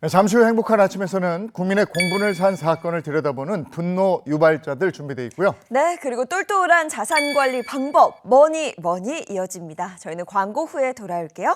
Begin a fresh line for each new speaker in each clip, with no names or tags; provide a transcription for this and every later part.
네, 잠시 후 행복한 아침에서는 국민의 공분을 산 사건을 들여다보는 분노 유발자들 준비되어 있고요.
네, 그리고 똘똘한 자산 관리 방법, 뭐니 이어집니다. 저희는 광고 후에 돌아올게요.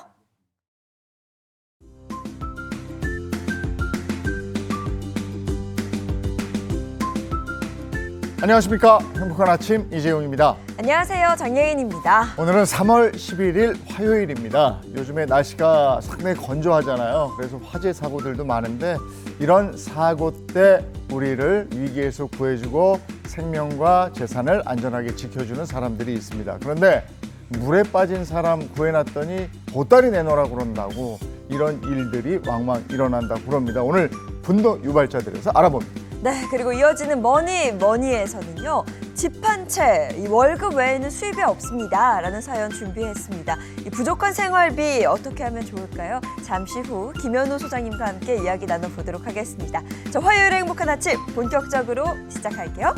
안녕하십니까. 행복한 아침 이재용입니다.
안녕하세요, 장예인입니다.
오늘은 3월 11일 화요일입니다. 요즘에 날씨가 상당히 건조하잖아요. 그래서 화재 사고들도 많은데 이런 사고 때 우리를 위기에서 구해주고 생명과 재산을 안전하게 지켜주는 사람들이 있습니다. 그런데 물에 빠진 사람 구해놨더니 보따리 내놓으라고 그런다고 이런 일들이 왕왕 일어난다고 그럽니다. 오늘 분노 유발자들에서 알아봅니다.
네, 그리고 이어지는 머니에서는요. 집 한 채, 이 월급 외에는 수입이 없습니다. 라는 사연 준비했습니다. 이 부족한 생활비 어떻게 하면 좋을까요? 잠시 후 김현우 소장님과 함께 이야기 나눠보도록 하겠습니다. 자, 화요일의 행복한 아침 본격적으로 시작할게요.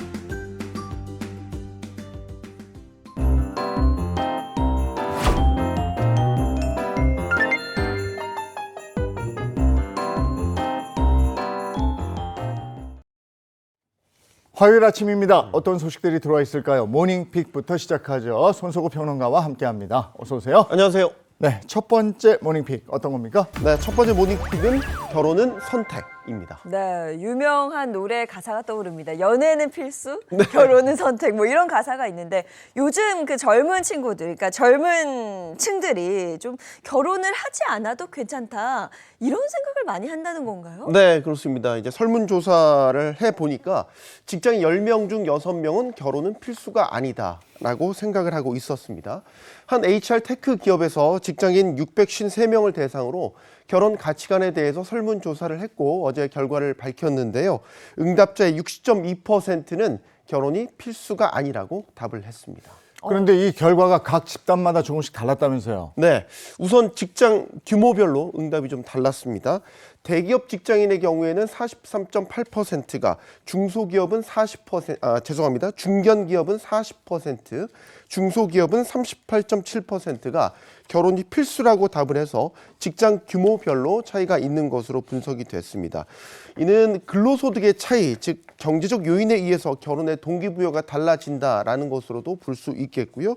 화요일 아침입니다. 어떤 소식들이 들어와 있을까요? 모닝픽부터 시작하죠. 손석구 평론가와 함께합니다. 어서 오세요.
안녕하세요.
네, 첫 번째 모닝픽 어떤 겁니까?
네, 첫 번째 모닝픽은 결혼은 선택입니다.
네, 유명한 노래 가사가 떠오릅니다. 연애는 필수, 결혼은 선택, 뭐 이런 가사가 있는데 요즘 그 젊은 친구들, 그러니까 젊은 층들이 좀 결혼을 하지 않아도 괜찮다 이런 생각을 많이 한다는 건가요?
네, 그렇습니다. 이제 설문조사를 해보니까 직장인 10명 중 6명은 결혼은 필수가 아니다라고 생각을 하고 있었습니다. 한 HR 테크 기업에서 직장인 653명을 대상으로 결혼 가치관에 대해서 설문조사를 했고 어제 결과를 밝혔는데요. 응답자의 60.2%는 결혼이 필수가 아니라고 답을 했습니다.
그런데 이 결과가 각 집단마다 조금씩 달랐다면서요?
네, 우선 직장 규모별로 응답이 좀 달랐습니다. 대기업 직장인의 경우에는 43.8%가, 중소기업은 40%, 중견기업은 40%, 중소기업은 38.7%가 결혼이 필수라고 답을 해서 직장 규모별로 차이가 있는 것으로 분석이 됐습니다. 이는 근로소득의 차이, 즉 경제적 요인에 의해서 결혼의 동기부여가 달라진다라는 것으로도 볼 수 있겠고요.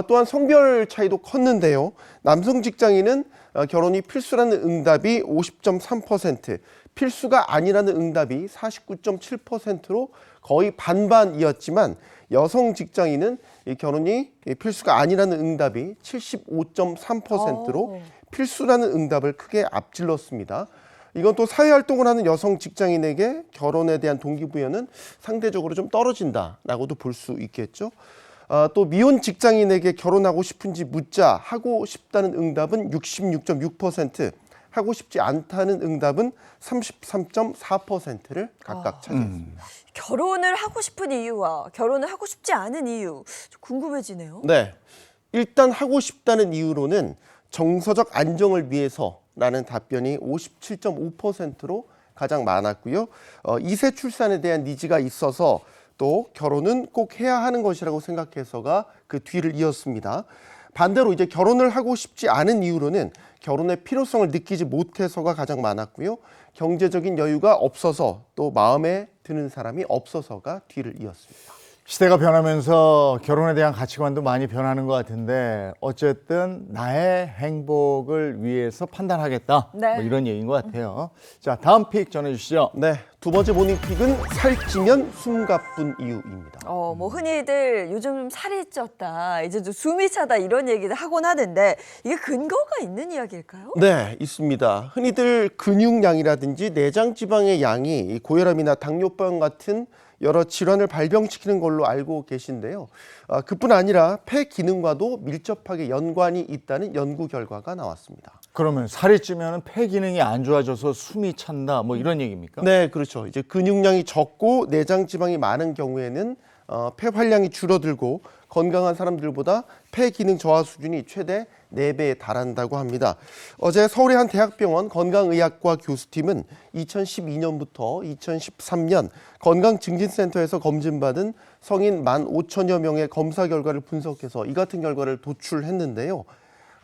또한 성별 차이도 컸는데요. 남성 직장인은 결혼이 필수라는 응답이 50.3%, 필수가 아니라는 응답이 49.7%로 거의 반반이었지만 여성 직장인은 결혼이 필수가 아니라는 응답이 75.3%로 필수라는 응답을 크게 앞질렀습니다. 이건 또 사회활동을 하는 여성 직장인에게 결혼에 대한 동기부여는 상대적으로 좀 떨어진다라고도 볼 수 있겠죠. 또 미혼 직장인에게 결혼하고 싶은지 묻자 하고 싶다는 응답은 66.6%, 하고 싶지 않다는 응답은 33.4%를 각각 차지했습니다.
결혼을 하고 싶은 이유와 결혼을 하고 싶지 않은 이유 좀 궁금해지네요.
네, 일단 하고 싶다는 이유로는 정서적 안정을 위해서라는 답변이 57.5%로 가장 많았고요. 2세 출산에 대한 니즈가 있어서 또 결혼은 꼭 해야 하는 것이라고 생각해서가 그 뒤를 이었습니다. 반대로 이제 결혼을 하고 싶지 않은 이유로는 결혼의 필요성을 느끼지 못해서가 가장 많았고요. 경제적인 여유가 없어서 또 마음에 드는 사람이 없어서가 뒤를 이었습니다.
시대가 변하면서 결혼에 대한 가치관도 많이 변하는 것 같은데 어쨌든 나의 행복을 위해서 판단하겠다.
네.
뭐 이런 얘기인 것 같아요. 자, 다음 픽 전해주시죠.
네, 두 번째 모닝픽은 살찌면 숨가쁜 이유입니다.
뭐 흔히들 요즘 좀 살이 쪘다, 이제 좀 숨이 차다 이런 얘기를 하곤 하는데 이게 근거가 있는 이야기일까요?
네, 있습니다. 흔히들 근육량이라든지 내장 지방의 양이 고혈압이나 당뇨병 같은 여러 질환을 발병시키는 걸로 알고 계신데요. 그뿐 아니라 폐 기능과도 밀접하게 연관이 있다는 연구 결과가 나왔습니다.
그러면 살이 찌면 폐 기능이 안 좋아져서 숨이 찬다 뭐 이런 얘기입니까?
네, 그렇죠. 이제 근육량이 적고 내장 지방이 많은 경우에는 폐 활량이 줄어들고 건강한 사람들보다 폐 기능 저하 수준이 최대 4배에 달한다고 합니다. 어제 서울의 한 대학병원 건강의학과 교수팀은 2012년부터 2013년 건강증진센터에서 검진받은 성인 15,000여 명의 검사 결과를 분석해서 이 같은 결과를 도출했는데요.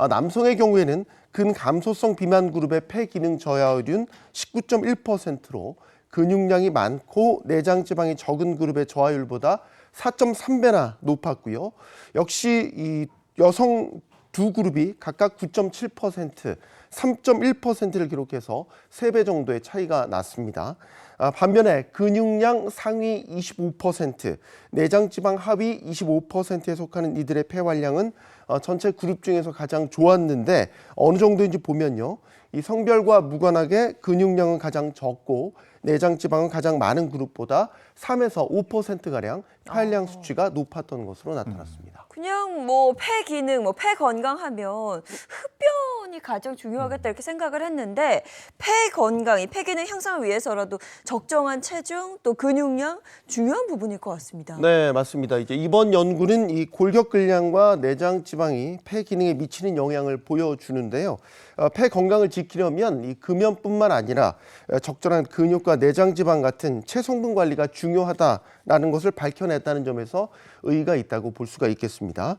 남성의 경우에는 근감소성 비만 그룹의 폐 기능 저하율은 19.1%로 근육량이 많고 내장 지방이 적은 그룹의 저하율보다 4.3배나 높았고요. 역시 이 여성 두 그룹이 각각 9.7%, 3.1%를 기록해서 3배 정도의 차이가 났습니다. 반면에 근육량 상위 25%, 내장 지방 하위 25%에 속하는 이들의 폐활량은 전체 그룹 중에서 가장 좋았는데 어느 정도인지 보면요. 이 성별과 무관하게 근육량은 가장 적고 내장 지방은 가장 많은 그룹보다 3에서 5%가량 폐활량 수치가 높았던 것으로 나타났습니다.
그냥 뭐 폐 기능, 뭐 폐 건강하면 흡변이 가장 중요하겠다 이렇게 생각을 했는데 폐 건강, 이 폐 기능 향상을 위해서라도 적정한 체중 또 근육량 중요한 부분일 것 같습니다.
네, 맞습니다. 이제 이번 연구는 이 골격근량과 내장 지방이 폐 기능에 미치는 영향을 보여주는데요. 폐 건강을 지키려면 이 금연뿐만 아니라 적절한 근육과 내장 지방 같은 체성분 관리가 중요하다라는 것을 밝혀냈다는 점에서 의의가 있다고 볼 수가 있겠습니다.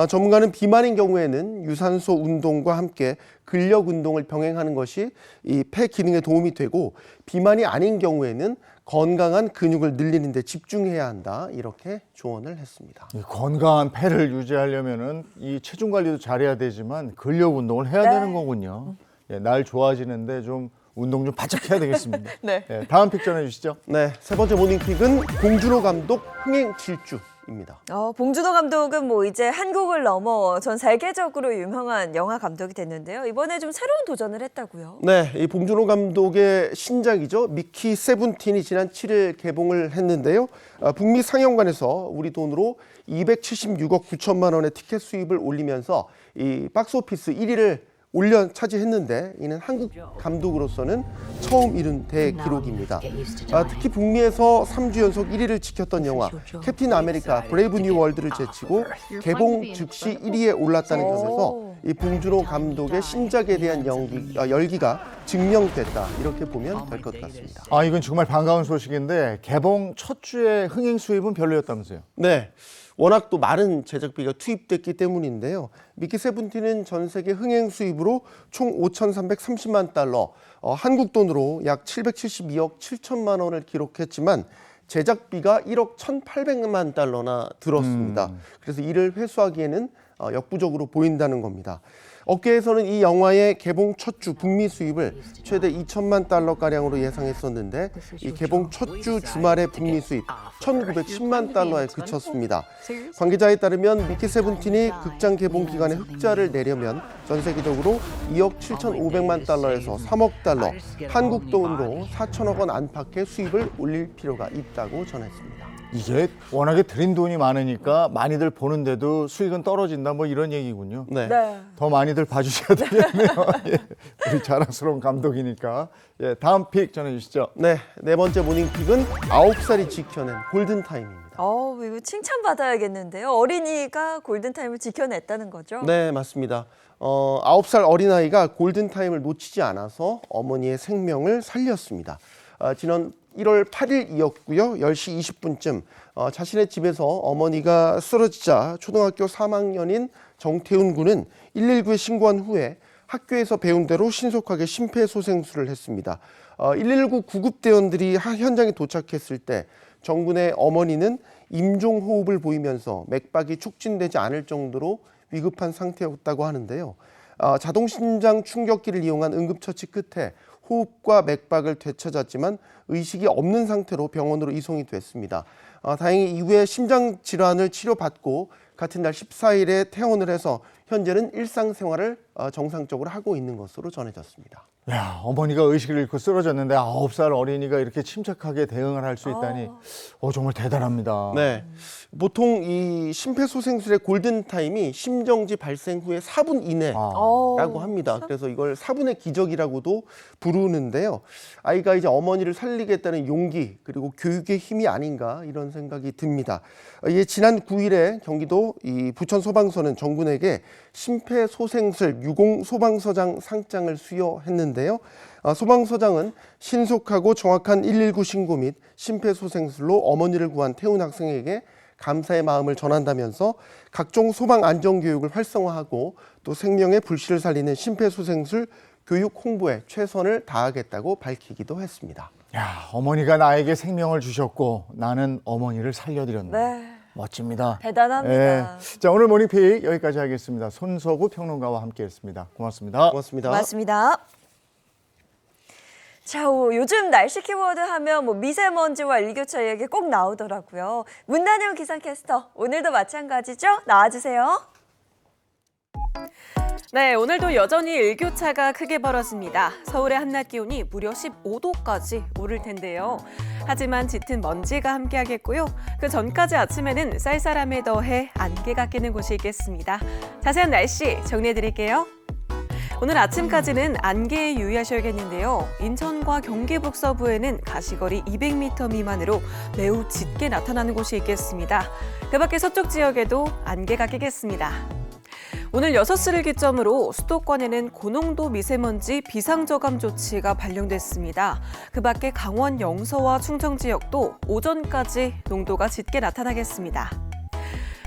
전문가는 비만인 경우에는 유산소 운동과 함께 근력 운동을 병행하는 것이 이 폐 기능에 도움이 되고 비만이 아닌 경우에는 건강한 근육을 늘리는 데 집중해야 한다 이렇게 조언을 했습니다.
이 건강한 폐를 유지하려면은 이 체중 관리도 잘해야 되지만 근력 운동을 해야
네.
되는 거군요. 예, 날 좋아지는데 좀 운동 좀 바짝 해야 되겠습니다.
네.
예, 다음 픽 전해주시죠.
네, 세 번째 모닝픽은 봉준호 감독 흥행 질주입니다.
봉준호 감독은 뭐 이제 한국을 넘어 전 세계적으로 유명한 영화 감독이 됐는데요. 이번에 좀 새로운 도전을 했다고요.
네, 이 봉준호 감독의 신작이죠. 미키 세븐틴이 지난 7일 개봉을 했는데요. 북미 상영관에서 우리 돈으로 276억 9천만 원의 티켓 수입을 올리면서 이 박스오피스 1위를 차지했는데 이는 한국 감독으로서는 처음 이룬 대기록입니다. 특히 북미에서 3주 연속 1위를 지켰던 영화 캡틴 아메리카 브레이브 뉴 월드를 제치고 개봉 즉시 1위에 올랐다는 점에서 이 봉준호 감독의 신작에 대한 열기가 증명됐다 이렇게 보면 될 것 같습니다.
이건 정말 반가운 소식인데 개봉 첫 주에 흥행 수입은 별로였다면서요?
네. 워낙 또 많은 제작비가 투입됐기 때문인데요. 미키 세븐틴은 전 세계 흥행 수입으로 총 5,330만 달러, 한국 돈으로 약 772억 7천만 원을 기록했지만 제작비가 1억 1,800만 달러나 들었습니다. 그래서 이를 회수하기에는 역부족으로 보인다는 겁니다. 업계에서는 이 영화의 개봉 첫 주 북미 수입을 최대 2천만 달러가량으로 예상했었는데 이 개봉 첫 주 주말의 북미 수입 1,910만 달러에 그쳤습니다. 관계자에 따르면 미키 세븐틴이 극장 개봉 기간에 흑자를 내려면 전 세계적으로 2억 7,500만 달러에서 3억 달러, 한국 돈으로 4천억 원 안팎의 수입을 올릴 필요가 있다고 전했습니다.
이게 워낙에 들인 돈이 많으니까 많이들 보는데도 수익은 떨어진다 뭐 이런 얘기군요.
네.
네.
더 많이들 봐주셔야 되겠네요. 예, 우리 자랑스러운 감독이니까. 예, 다음 픽 전해주시죠.
네, 네 번째 모닝픽은 9살이 지켜낸 골든타임입니다.
이거 칭찬받아야겠는데요. 어린이가 골든타임을 지켜냈다는 거죠?
네, 맞습니다. 9살 어린아이가 골든타임을 놓치지 않아서 어머니의 생명을 살렸습니다. 지난 1월 8일이었고요. 10시 20분쯤 자신의 집에서 어머니가 쓰러지자 초등학교 3학년인 정태훈 군은 119에 신고한 후에 학교에서 배운 대로 신속하게 심폐소생술을 했습니다. 119 구급대원들이 현장에 도착했을 때 정 군의 어머니는 임종호흡을 보이면서 맥박이 촉진되지 않을 정도로 위급한 상태였다고 하는데요. 자동심장 충격기를 이용한 응급처치 끝에 호흡과 맥박을 되찾았지만 의식이 없는 상태로 병원으로 이송이 됐습니다. 다행히 이후에 심장 질환을 치료받고 같은 날 14일에 퇴원을 해서 현재는 일상생활을 정상적으로 하고 있는 것으로 전해졌습니다.
야, 어머니가 의식을 잃고 쓰러졌는데 9살 어린이가 이렇게 침착하게 대응을 할 수 있다니 정말 대단합니다.
네, 보통 이 심폐소생술의 골든타임이 심정지 발생 후에 4분 이내라고 합니다. 그래서 이걸 4분의 기적이라고도 부르는데요. 아이가 이제 어머니를 살리겠다는 용기 그리고 교육의 힘이 아닌가 이런 생각이 듭니다. 지난 9일에 경기도 이 부천소방서는 정 군에게 심폐소생술 유공소방서장 상장을 수여했는데요. 소방서장은 신속하고 정확한 119 신고 및 심폐소생술로 어머니를 구한 태훈 학생에게 감사의 마음을 전한다면서 각종 소방 안전 교육을 활성화하고 또 생명의 불씨를 살리는 심폐소생술 교육 홍보에 최선을 다하겠다고 밝히기도 했습니다.
야, 어머니가 나에게 생명을 주셨고 나는 어머니를 살려드렸네.
네.
멋집니다.
대단합니다.
자, 오늘 모닝픽 여기까지 하겠습니다. 손석우 평론가와 함께했습니다. 고맙습니다.
고맙습니다.
고맙습니다. 자, 요즘 날씨 키워드 하면 뭐 미세먼지와 일교차 얘기 꼭 나오더라고요. 문단영 기상캐스터, 오늘도 마찬가지죠? 나와주세요.
네, 오늘도 여전히 일교차가 크게 벌어집니다. 서울의 한낮 기온이 무려 15도까지 오를 텐데요. 하지만 짙은 먼지가 함께하겠고요. 그 전까지 아침에는 쌀쌀함에 더해 안개가 끼는 곳이 있겠습니다. 자세한 날씨 정리해드릴게요. 오늘 아침까지는 안개에 유의하셔야겠는데요. 인천과 경기 북서부에는 가시거리 200m 미만으로 매우 짙게 나타나는 곳이 있겠습니다. 그 밖에 서쪽 지역에도 안개가 끼겠습니다. 오늘 6시를 기점으로 수도권에는 고농도 미세먼지 비상저감 조치가 발령됐습니다. 그 밖에 강원 영서와 충청 지역도 오전까지 농도가 짙게 나타나겠습니다.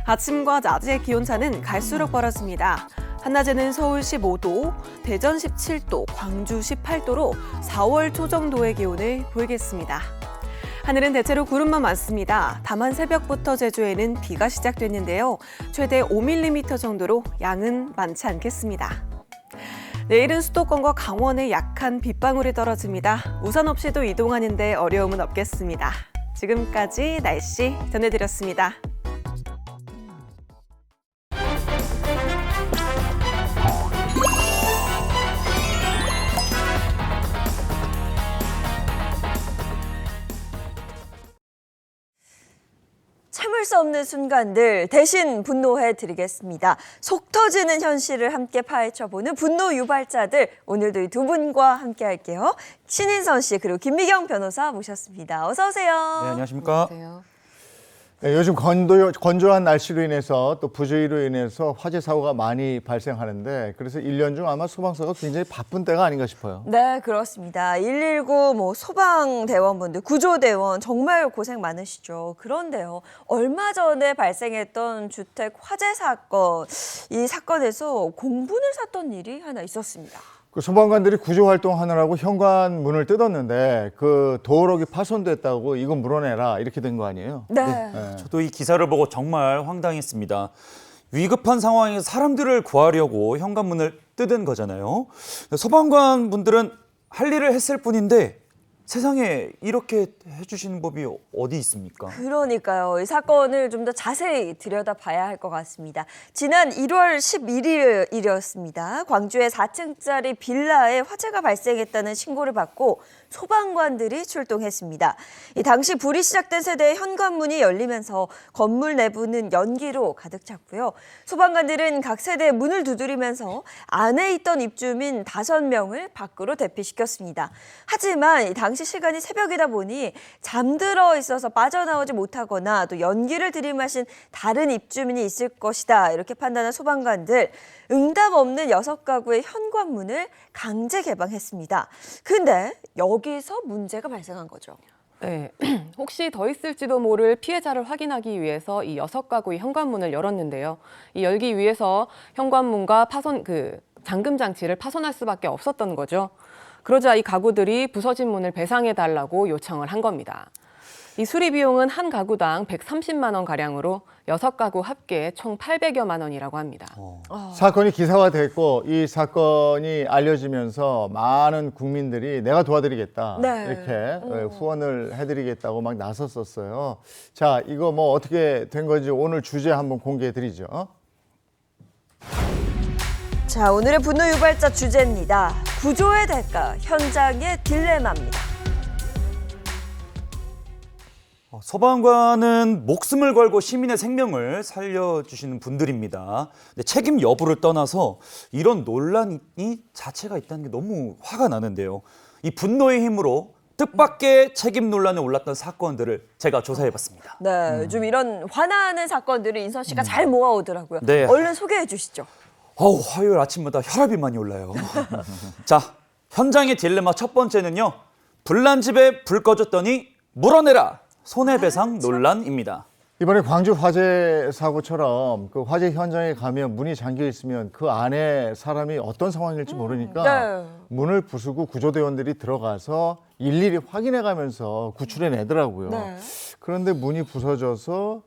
아침과 낮의 기온차는 갈수록 벌어집니다. 한낮에는 서울 15도, 대전 17도, 광주 18도로 4월 초 정도의 기온을 보이겠습니다. 하늘은 대체로 구름만 많습니다. 다만 새벽부터 제주에는 비가 시작됐는데요. 최대 5mm 정도로 양은 많지 않겠습니다. 내일은 수도권과 강원에 약한 빗방울이 떨어집니다. 우산 없이도 이동하는데 어려움은 없겠습니다. 지금까지 날씨 전해드렸습니다.
참을 수 없는 순간들 대신 분노해 드리겠습니다. 속 터지는 현실을 함께 파헤쳐보는 분노 유발자들, 오늘도 이 두 분과 함께 할게요. 신인선 씨 그리고 김미경 변호사 모셨습니다. 어서 오세요.
네, 안녕하십니까?
네, 요즘 건조한 날씨로 인해서 또 부주의로 인해서 화재 사고가 많이 발생하는데 그래서 1년 중 아마 소방서가 굉장히 바쁜 때가 아닌가 싶어요.
네, 그렇습니다. 119 뭐 소방대원분들, 구조대원 정말 고생 많으시죠. 그런데요, 얼마 전에 발생했던 주택 화재 사건, 이 사건에서 공분을 샀던 일이 하나 있었습니다.
그 소방관들이 구조 활동하느라고 현관문을 뜯었는데 그 도어록이 파손됐다고 이건 물어내라 이렇게 된 거 아니에요?
네.
저도 이 기사를 보고 정말 황당했습니다. 위급한 상황에서 사람들을 구하려고 현관문을 뜯은 거잖아요. 소방관 분들은 할 일을 했을 뿐인데 세상에 이렇게 해주시는 법이 어디 있습니까?
그러니까요. 이 사건을 좀 더 자세히 들여다봐야 할 것 같습니다. 지난 1월 11일이었습니다. 광주의 4층짜리 빌라에 화재가 발생했다는 신고를 받고 소방관들이 출동했습니다. 이 당시 불이 시작된 세대의 현관문이 열리면서 건물 내부는 연기로 가득 찼고요. 소방관들은 각 세대의 문을 두드리면서 안에 있던 입주민 5명을 밖으로 대피시켰습니다. 하지만 이 당시 시간이 새벽이다 보니 잠들어 있어서 빠져나오지 못하거나 또 연기를 들이마신 다른 입주민이 있을 것이다 이렇게 판단한 소방관들, 응답 없는 6가구의 현관문을 강제 개방했습니다. 근데 여기서 문제가 발생한 거죠.
네, 혹시 더 있을지도 모를 피해자를 확인하기 위해서 이 6가구의 현관문을 열었는데요. 이 열기 위해서 현관문과 잠금 장치를 파손할 수밖에 없었던 거죠. 그러자 이 가구들이 부서진 문을 배상해달라고 요청을 한 겁니다. 이 수리 비용은 한 가구당 130만 원 가량으로 6가구 합계 총 800여만 원이라고 합니다.
사건이 기사화 됐고 이 사건이 알려지면서 많은 국민들이 내가 도와드리겠다
네.
이렇게 후원을 해드리겠다고 막 나섰었어요. 자, 이거 뭐 어떻게 된 건지 오늘 주제 한번 공개해드리죠.
자, 오늘의 분노 유발자 주제입니다. 구조의 대가, 현장의 딜레마입니다.
소방관은 목숨을 걸고 시민의 생명을 살려주시는 분들입니다. 근데 책임 여부를 떠나서 이런 논란이 자체가 있다는 게 너무 화가 나는데요. 이 분노의 힘으로 뜻밖의 책임 논란에 올랐던 사건들을 제가 조사해봤습니다.
네, 요즘 이런 화나는 사건들을 인선 씨가 잘 모아오더라고요.
네.
얼른 소개해 주시죠.
화요일 아침마다 혈압이 많이 올라요. 자, 현장의 딜레마 첫 번째는요. 불난 집에 불 꺼졌더니 물어내라. 손해배상 논란입니다.
이번에 광주 화재 사고처럼 그 화재 현장에 가면 문이 잠겨 있으면 그 안에 사람이 어떤 상황일지 모르니까
네.
문을 부수고 구조대원들이 들어가서 일일이 확인해 가면서 구출해 내더라고요.
네.
그런데 문이 부서져서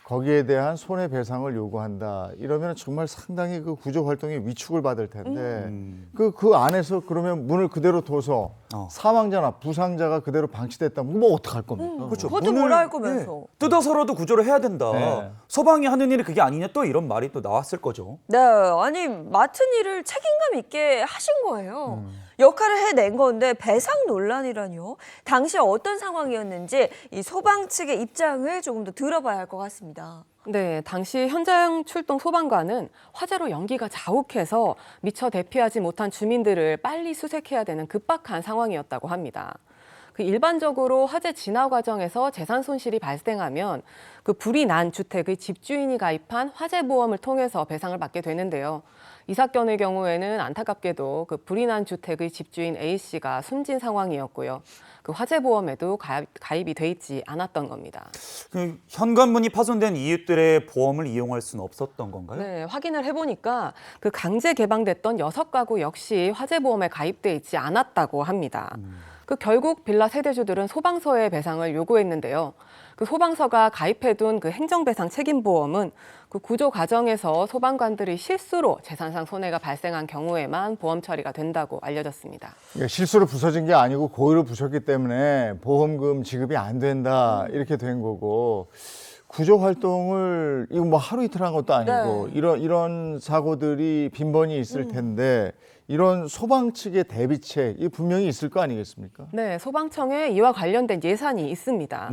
거기에 대한 손해배상을 요구한다. 이러면 정말 상당히 그 구조 활동에 위축을 받을 텐데 그 안에서 그러면 문을 그대로 둬서 사망자나 부상자가 그대로 방치됐다면 뭐 어떡할 겁니까?
그렇죠.
그것도
문을,
뭐라 할 거면서.
뜯어서라도 구조를 해야 된다.
네.
소방이 하는 일이 그게 아니냐 또 이런 말이 또 나왔을 거죠.
네, 아니 맡은 일을 책임감 있게 하신 거예요. 역할을 해낸 건데 배상 논란이라뇨. 당시 어떤 상황이었는지 이 소방 측의 입장을 조금 더 들어봐야 할 것 같습니다.
네, 당시 현장 출동 소방관은 화재로 연기가 자욱해서 미처 대피하지 못한 주민들을 빨리 수색해야 되는 급박한 상황이었다고 합니다. 그 일반적으로 화재 진화 과정에서 재산 손실이 발생하면 그 불이 난 주택의 집주인이 가입한 화재 보험을 통해서 배상을 받게 되는데요. 이 사건의 경우에는 안타깝게도 그 불이 난 주택의 집주인 A 씨가 숨진 상황이었고요. 그 화재 보험에도 가입이 돼 있지 않았던 겁니다.
그 현관문이 파손된 이웃들의 보험을 이용할 수는 없었던 건가요?
네, 확인을 해보니까 그 강제 개방됐던 6가구 역시 화재 보험에 가입돼 있지 않았다고 합니다. 그 결국 빌라 세대주들은 소방서에 배상을 요구했는데요. 그 소방서가 가입해둔 그 행정배상 책임보험은 그 구조 과정에서 소방관들이 실수로 재산상 손해가 발생한 경우에만 보험 처리가 된다고 알려졌습니다.
그러니까 실수로 부서진 게 아니고 고의로 부셨기 때문에 보험금 지급이 안 된다 이렇게 된 거고 구조 활동을 이거 뭐 하루 이틀 한 것도 아니고
네.
이런 사고들이 빈번히 있을 텐데 이런 소방 측의 대비책 이 분명히 있을 거 아니겠습니까?
네, 소방청에 이와 관련된 예산이 있습니다.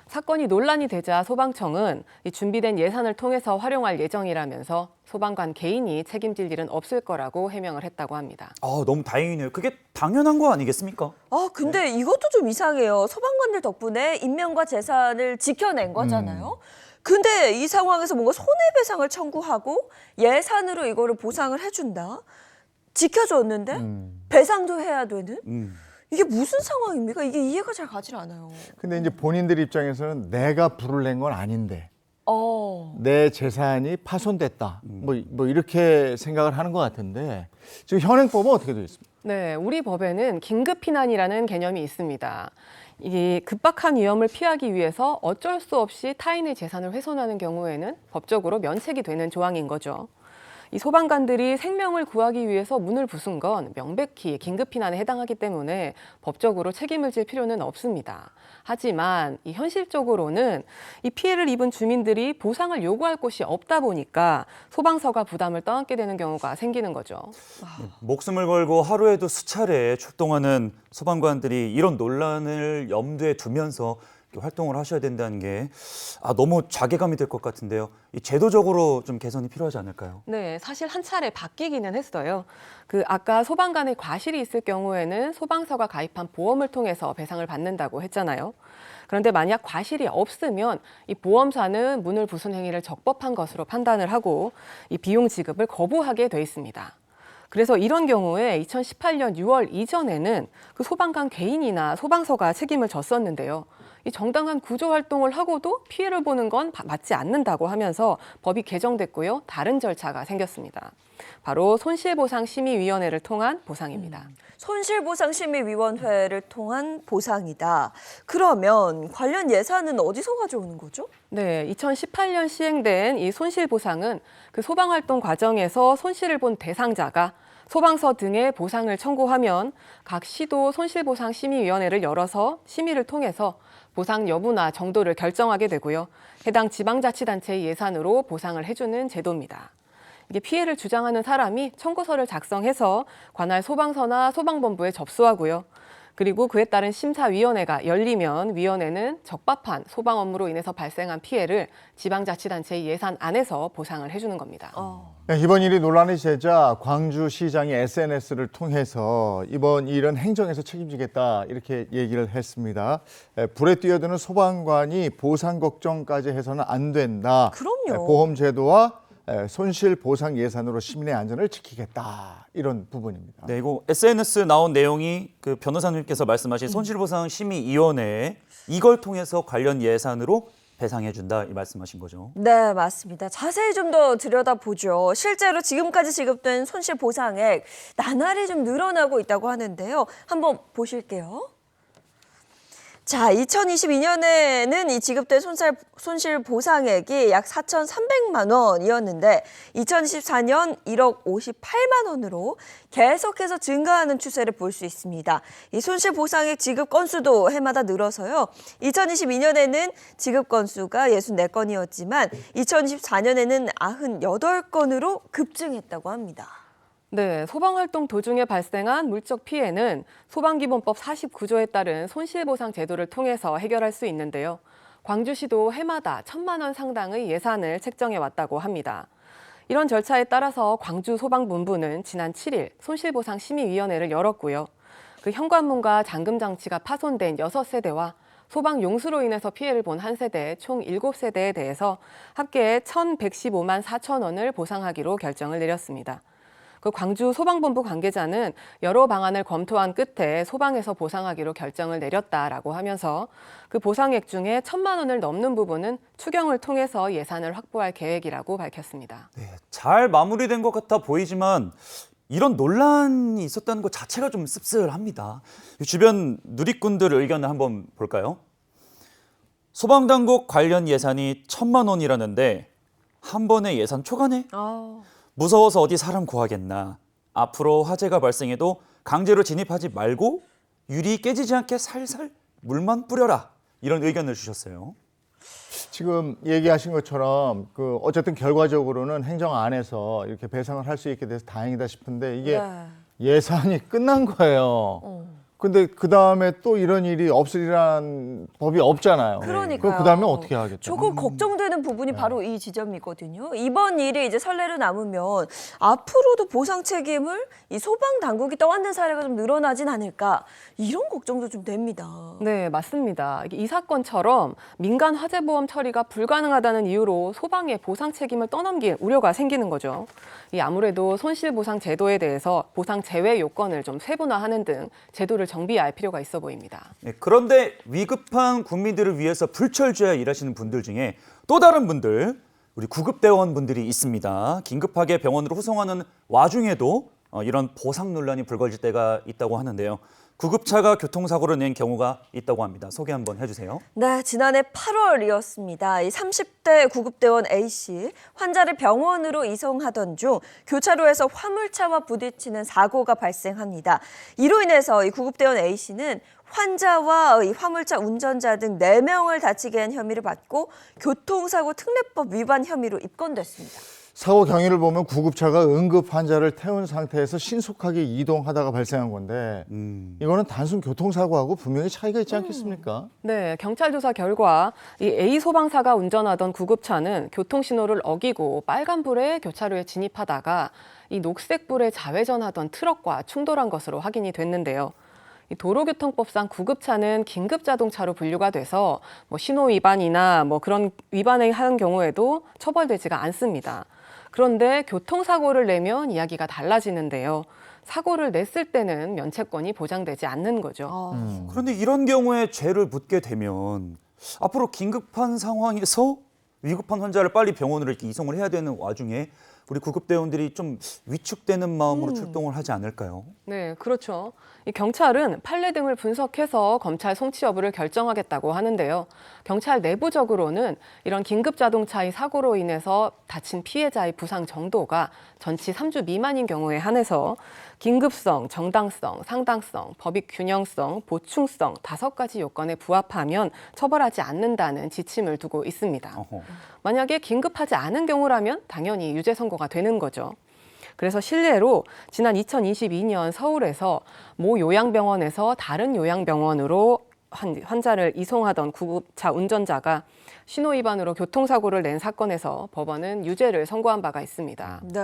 사건이 논란이 되자 소방청은 이 준비된 예산을 통해서 활용할 예정이라면서 소방관 개인이 책임질 일은 없을 거라고 해명을 했다고 합니다.
너무 다행이네요. 그게 당연한 거 아니겠습니까?
근데 이것도 좀 이상해요. 소방관들 덕분에 인명과 재산을 지켜낸 거잖아요. 근데 이 상황에서 뭔가 손해배상을 청구하고 예산으로 이거를 보상을 해준다? 지켜줬는데 배상도 해야 되는? 이게 무슨 상황입니까? 이게 이해가 잘 가질 않아요.
근데 이제 본인들 입장에서는 내가 불을 낸 건 아닌데
어.
내 재산이 파손됐다. 뭐 이렇게 생각을 하는 것 같은데 지금 현행법은 어떻게 되어 있습니까?
네, 우리 법에는 긴급피난이라는 개념이 있습니다. 이 급박한 위험을 피하기 위해서 어쩔 수 없이 타인의 재산을 훼손하는 경우에는 법적으로 면책이 되는 조항인 거죠. 이 소방관들이 생명을 구하기 위해서 문을 부순 건 명백히 긴급피난에 해당하기 때문에 법적으로 책임을 질 필요는 없습니다. 하지만 이 현실적으로는 이 피해를 입은 주민들이 보상을 요구할 곳이 없다 보니까 소방서가 부담을 떠안게 되는 경우가 생기는 거죠.
목숨을 걸고 하루에도 수차례 출동하는 소방관들이 이런 논란을 염두에 두면서 활동을 하셔야 된다는 게 너무 자괴감이 될 것 같은데요. 이 제도적으로 좀 개선이 필요하지 않을까요?
네, 사실 한 차례 바뀌기는 했어요. 그 아까 소방관의 과실이 있을 경우에는 소방서가 가입한 보험을 통해서 배상을 받는다고 했잖아요. 그런데 만약 과실이 없으면 이 보험사는 문을 부순 행위를 적법한 것으로 판단을 하고 이 비용 지급을 거부하게 돼 있습니다. 그래서 이런 경우에 2018년 6월 이전에는 그 소방관 개인이나 소방서가 책임을 졌었는데요. 이 정당한 구조 활동을 하고도 피해를 보는 건 맞지 않는다고 하면서 법이 개정됐고요. 다른 절차가 생겼습니다. 바로 손실보상심의위원회를 통한 보상입니다.
손실보상심의위원회를 통한 보상이다. 그러면 관련 예산은 어디서 가져오는 거죠?
네, 2018년 시행된 이 손실보상은 그 소방활동 과정에서 손실을 본 대상자가 소방서 등의 보상을 청구하면 각 시도 손실보상심의위원회를 열어서 심의를 통해서 보상 여부나 정도를 결정하게 되고요. 해당 지방자치단체의 예산으로 보상을 해주는 제도입니다. 이게 피해를 주장하는 사람이 청구서를 작성해서 관할 소방서나 소방본부에 접수하고요. 그리고 그에 따른 심사위원회가 열리면 위원회는 적법한 소방 업무로 인해서 발생한 피해를 지방자치단체의 예산 안에서 보상을 해주는 겁니다.
이번 일이 논란이 되자 광주시장이 SNS를 통해서 이번 일은 행정에서 책임지겠다 이렇게 얘기를 했습니다. 불에 뛰어드는 소방관이 보상 걱정까지 해서는 안 된다.
그럼요.
보험제도와 손실 보상 예산으로 시민의 안전을 지키겠다 이런 부분입니다.
네, 이거 SNS 나온 내용이 그 변호사님께서 말씀하신 손실보상심의위원회 이걸 통해서 관련 예산으로 배상해준다 이 말씀하신 거죠.
네, 맞습니다. 자세히 좀 더 들여다보죠. 실제로 지금까지 지급된 손실 보상액 나날이 좀 늘어나고 있다고 하는데요. 한번 보실게요. 자, 2022년에는 이 지급된 손실 보상액이 약 4,300만 원이었는데 2024년 1억 58만 원으로 계속해서 증가하는 추세를 볼 수 있습니다. 이 손실 보상액 지급 건수도 해마다 늘어서요. 2022년에는 지급 건수가 64건이었지만 2024년에는 98건으로 급증했다고 합니다.
네, 소방활동 도중에 발생한 물적 피해는 소방기본법 49조에 따른 손실보상 제도를 통해서 해결할 수 있는데요. 광주시도 해마다 1,000만 원 상당의 예산을 책정해 왔다고 합니다. 이런 절차에 따라서 광주소방본부는 지난 7일 손실보상심의위원회를 열었고요. 그 현관문과 잠금장치가 파손된 6세대와 소방용수로 인해서 피해를 본 1세대 총 7세대에 대해서 합계 1,115만 4천 원을 보상하기로 결정을 내렸습니다. 그 광주 소방본부 관계자는 여러 방안을 검토한 끝에 소방에서 보상하기로 결정을 내렸다라고 하면서 그 보상액 중에 1,000만 원을 넘는 부분은 추경을 통해서 예산을 확보할 계획이라고 밝혔습니다.
네, 잘 마무리된 것 같아 보이지만 이런 논란이 있었다는 것 자체가 좀 씁쓸합니다. 주변 누리꾼들 의견을 한번 볼까요? 소방당국 관련 예산이 1,000만 원이라는데 한 번에 예산 초과네? 무서워서 어디 사람 구하겠나. 앞으로 화재가 발생해도 강제로 진입하지 말고 유리 깨지지 않게 살살 물만 뿌려라. 이런 의견을 주셨어요.
지금 얘기하신 것처럼 그 어쨌든 결과적으로는 행정 안에서 이렇게 배상을 할 수 있게 돼서 다행이다 싶은데 이게
네.
예산이 끝난 거예요. 근데 그 다음에 또 이런 일이 없으리란 법이 없잖아요.
그러니까요.
그럼 그 다음에 어떻게 하겠죠?
조금 걱정되는 부분이 바로 이 지점이거든요. 이번 일이 이제 선례로 남으면 앞으로도 보상 책임을 이 소방 당국이 떠안는 사례가 좀 늘어나진 않을까 이런 걱정도 좀 됩니다.
네, 맞습니다. 이 사건처럼 민간 화재보험 처리가 불가능하다는 이유로 소방의 보상 책임을 떠넘길 우려가 생기는 거죠. 이 아무래도 손실보상 제도에 대해서 보상 제외 요건을 좀 세분화하는 등 제도를 정비할 필요가 있어 보입니다.
네, 그런데 위급한 국민들을 위해서 불철주야 일하시는 분들 중에 또 다른 분들, 우리 구급대원분들이 있습니다. 긴급하게 병원으로 후송하는 와중에도 이런 보상 논란이 불거질 때가 있다고 하는데요. 구급차가 교통사고를 낸 경우가 있다고 합니다. 소개 한번 해주세요.
네, 지난해 8월이었습니다. 이 30대 구급대원 A씨, 환자를 병원으로 이송하던 중 교차로에서 화물차와 부딪히는 사고가 발생합니다. 이로 인해서 이 구급대원 A씨는 환자와 이 화물차 운전자 등 4명을 다치게 한 혐의를 받고 교통사고 특례법 위반 혐의로 입건됐습니다.
사고 경위를 보면 구급차가 응급 환자를 태운 상태에서 신속하게 이동하다가 발생한 건데 이거는 단순 교통사고하고 분명히 차이가 있지 않겠습니까?
네, 경찰 조사 결과 이 A 소방사가 운전하던 구급차는 교통신호를 어기고 빨간불에 교차로에 진입하다가 이 녹색불에 좌회전하던 트럭과 충돌한 것으로 확인이 됐는데요. 이 도로교통법상 구급차는 긴급자동차로 분류가 돼서 신호 위반이나 그런 위반을 하는 경우에도 처벌되지가 않습니다. 그런데 교통사고를 내면 이야기가 달라지는데요. 사고를 냈을 때는 면책권이 보장되지 않는 거죠.
그런데 이런 경우에 죄를 묻게 되면 앞으로 긴급한 상황에서 위급한 환자를 빨리 병원으로 이렇게 이송을 해야 되는 와중에 우리 구급대원들이 좀 위축되는 마음으로 출동을 하지 않을까요?
네, 그렇죠. 이 경찰은 판례 등을 분석해서 검찰 송치 여부를 결정하겠다고 하는데요. 경찰 내부적으로는 이런 긴급 자동차의 사고로 인해서 다친 피해자의 부상 정도가 전치 3주 미만인 경우에 한해서 긴급성, 정당성, 상당성, 법익 균형성, 보충성 5가지 요건에 부합하면 처벌하지 않는다는 지침을 두고 있습니다. 만약에 긴급하지 않은 경우라면 당연히 유죄 선고가 되는 거죠. 그래서 실례로 지난 2022년 서울에서 모 요양병원에서 다른 요양병원으로 환자를 이송하던 구급차 운전자가 신호 위반으로 교통사고를 낸 사건에서 법원은 유죄를 선고한 바가 있습니다.
네.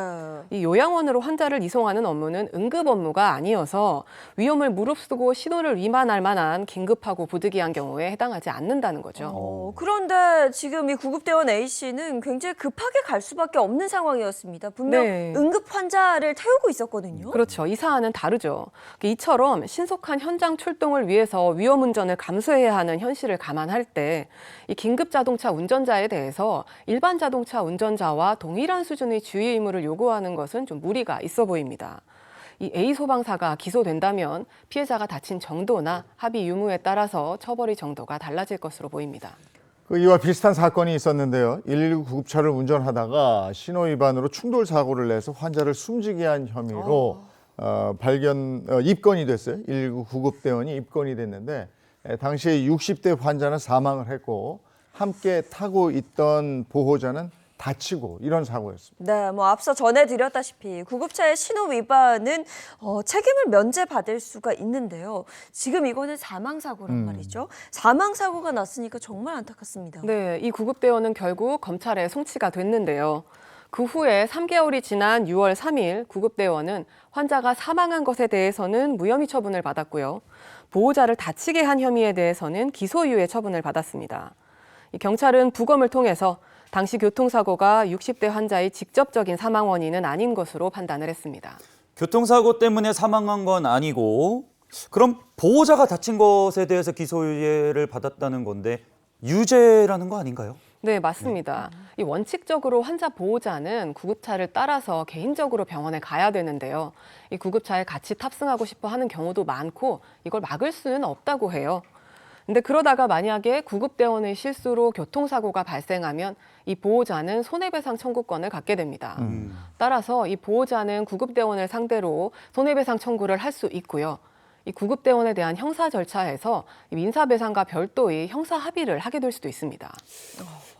이 요양원으로 환자를 이송하는 업무는 응급 업무가 아니어서 위험을 무릅쓰고 신호를 위반할 만한 긴급하고 부득이한 경우에 해당하지 않는다는 거죠.
그런데 지금 이 구급대원 A씨는 굉장히 급하게 갈 수밖에 없는 상황이었습니다. 분명
네.
응급 환자를 태우고 있었거든요.
그렇죠. 이 사안은 다르죠. 이처럼 신속한 현장 출동을 위해서 위험 운전을 감수해야 하는 현실을 감안할 때 이 긴급 자동차 운전자에 대해서 일반 자동차 운전자와 동일한 수준의 주의 의무를 요구하는 것은 좀 무리가 있어 보입니다. 이 A 소방사가 기소된다면 피해자가 다친 정도나 합의 유무에 따라서 처벌의 정도가 달라질 것으로 보입니다.
이와 비슷한 사건이 있었는데요. 119 구급차를 운전하다가 신호 위반으로 충돌 사고를 내서 환자를 숨지게 한 혐의로 입건이 됐어요. 119 구급대원이 입건이 됐는데 당시에 60대 환자는 사망을 했고 함께 타고 있던 보호자는 다치고 이런 사고였습니다.
네, 뭐 앞서 전해드렸다시피 구급차의 신호 위반은 책임을 면제받을 수가 있는데요. 지금 이거는 사망사고란 말이죠. 사망사고가 났으니까 정말 안타깝습니다.
네, 이 구급대원은 결국 검찰에 송치가 됐는데요. 그 후에 3개월이 지난 6월 3일 구급대원은 환자가 사망한 것에 대해서는 무혐의 처분을 받았고요. 보호자를 다치게 한 혐의에 대해서는 기소유예 처분을 받았습니다. 이 경찰은 부검을 통해서 당시 교통사고가 60대 환자의 직접적인 사망 원인은 아닌 것으로 판단을 했습니다.
교통사고 때문에 사망한 건 아니고 그럼 보호자가 다친 것에 대해서 기소유예를 받았다는 건데 유죄라는 거 아닌가요?
네, 맞습니다. 이 원칙적으로 환자 보호자는 구급차를 따라서 개인적으로 병원에 가야 되는데요. 이 구급차에 같이 탑승하고 싶어 하는 경우도 많고 이걸 막을 수는 없다고 해요. 근데 그러다가 만약에 구급대원의 실수로 교통사고가 발생하면 이 보호자는 손해배상 청구권을 갖게 됩니다. 따라서 이 보호자는 구급대원을 상대로 손해배상 청구를 할 수 있고요. 이 구급대원에 대한 형사 절차에서 민사배상과 별도의 형사 합의를 하게 될 수도 있습니다.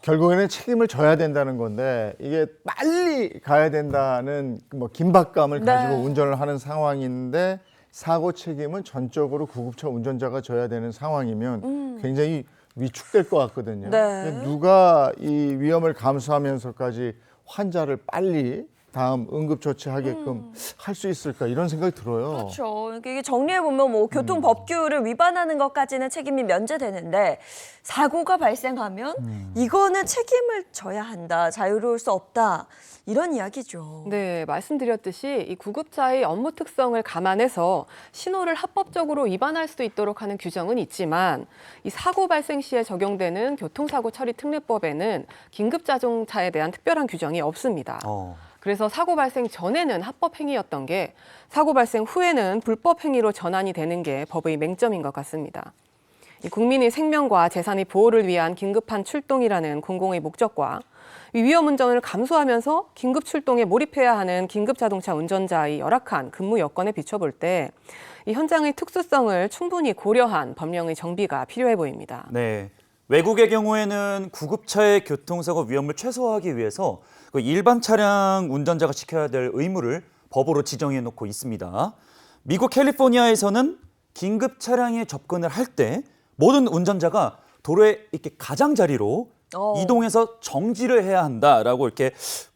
결국에는 책임을 져야 된다는 건데 이게 빨리 가야 된다는 긴박감을 가지고 운전을 하는 상황인데 사고 책임은 전적으로 구급차 운전자가 져야 되는 상황이면 굉장히 위축될 것 같거든요.
네.
누가 이 위험을 감수하면서까지 환자를 빨리 다음 응급조치하게끔 할 수 있을까 이런 생각이 들어요.
그렇죠. 이게 정리해보면 뭐 교통법규를 위반하는 것까지는 책임이 면제되는데 사고가 발생하면 이거는 책임을 져야 한다. 자유로울 수 없다. 이런 이야기죠.
네, 말씀드렸듯이 이 구급차의 업무 특성을 감안해서 신호를 합법적으로 위반할 수도 있도록 하는 규정은 있지만 이 사고 발생 시에 적용되는 교통사고 처리 특례법에는 긴급 자동차에 대한 특별한 규정이 없습니다. 그래서 사고 발생 전에는 합법 행위였던 게 사고 발생 후에는 불법 행위로 전환이 되는 게 법의 맹점인 것 같습니다. 이 국민의 생명과 재산의 보호를 위한 긴급한 출동이라는 공공의 목적과 이 위험 운전을 감수하면서 긴급 출동에 몰입해야 하는 긴급 자동차 운전자의 열악한 근무 여건에 비춰볼 때 이 현장의 특수성을 충분히 고려한 법령의 정비가 필요해 보입니다.
네. 외국의 경우에는 구급차의 교통사고 위험을 최소화하기 위해서 그 일반 차량 운전자가 지켜야 될 의무를 법으로 지정해 놓고 있습니다. 미국 캘리포니아에서는 긴급 차량에 접근을 할 때 모든 운전자가 도로의 이렇게 가장자리로 이동해서 정지를 해야 한다라고 이렇게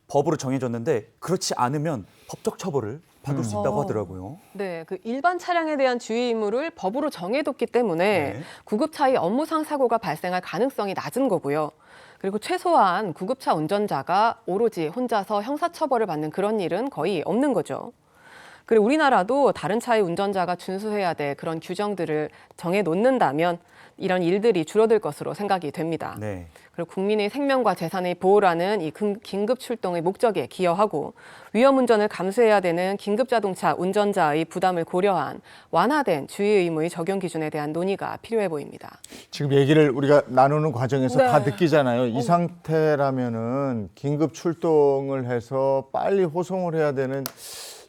법으로 정해졌는데 그렇지 않으면 법적 처벌을 받을 수 있다고 하더라고요.
네, 그 일반 차량에 대한 주의 의무를 법으로 정해뒀기 때문에 구급차의 업무상 사고가 발생할 가능성이 낮은 거고요. 그리고 최소한 구급차 운전자가 오로지 혼자서 형사처벌을 받는 그런 일은 거의 없는 거죠. 그리고 우리나라도 다른 차의 운전자가 준수해야 될 그런 규정들을 정해놓는다면 이런 일들이 줄어들 것으로 생각이 됩니다.
네.
그리고 국민의 생명과 재산의 보호라는 이 긴급 출동의 목적에 기여하고 위험 운전을 감수해야 되는 긴급 자동차 운전자의 부담을 고려한 완화된 주의 의무의 적용 기준에 대한 논의가 필요해 보입니다.
지금 얘기를 우리가 나누는 과정에서 다 느끼잖아요. 이 상태라면은 긴급 출동을 해서 빨리 호송을 해야 되는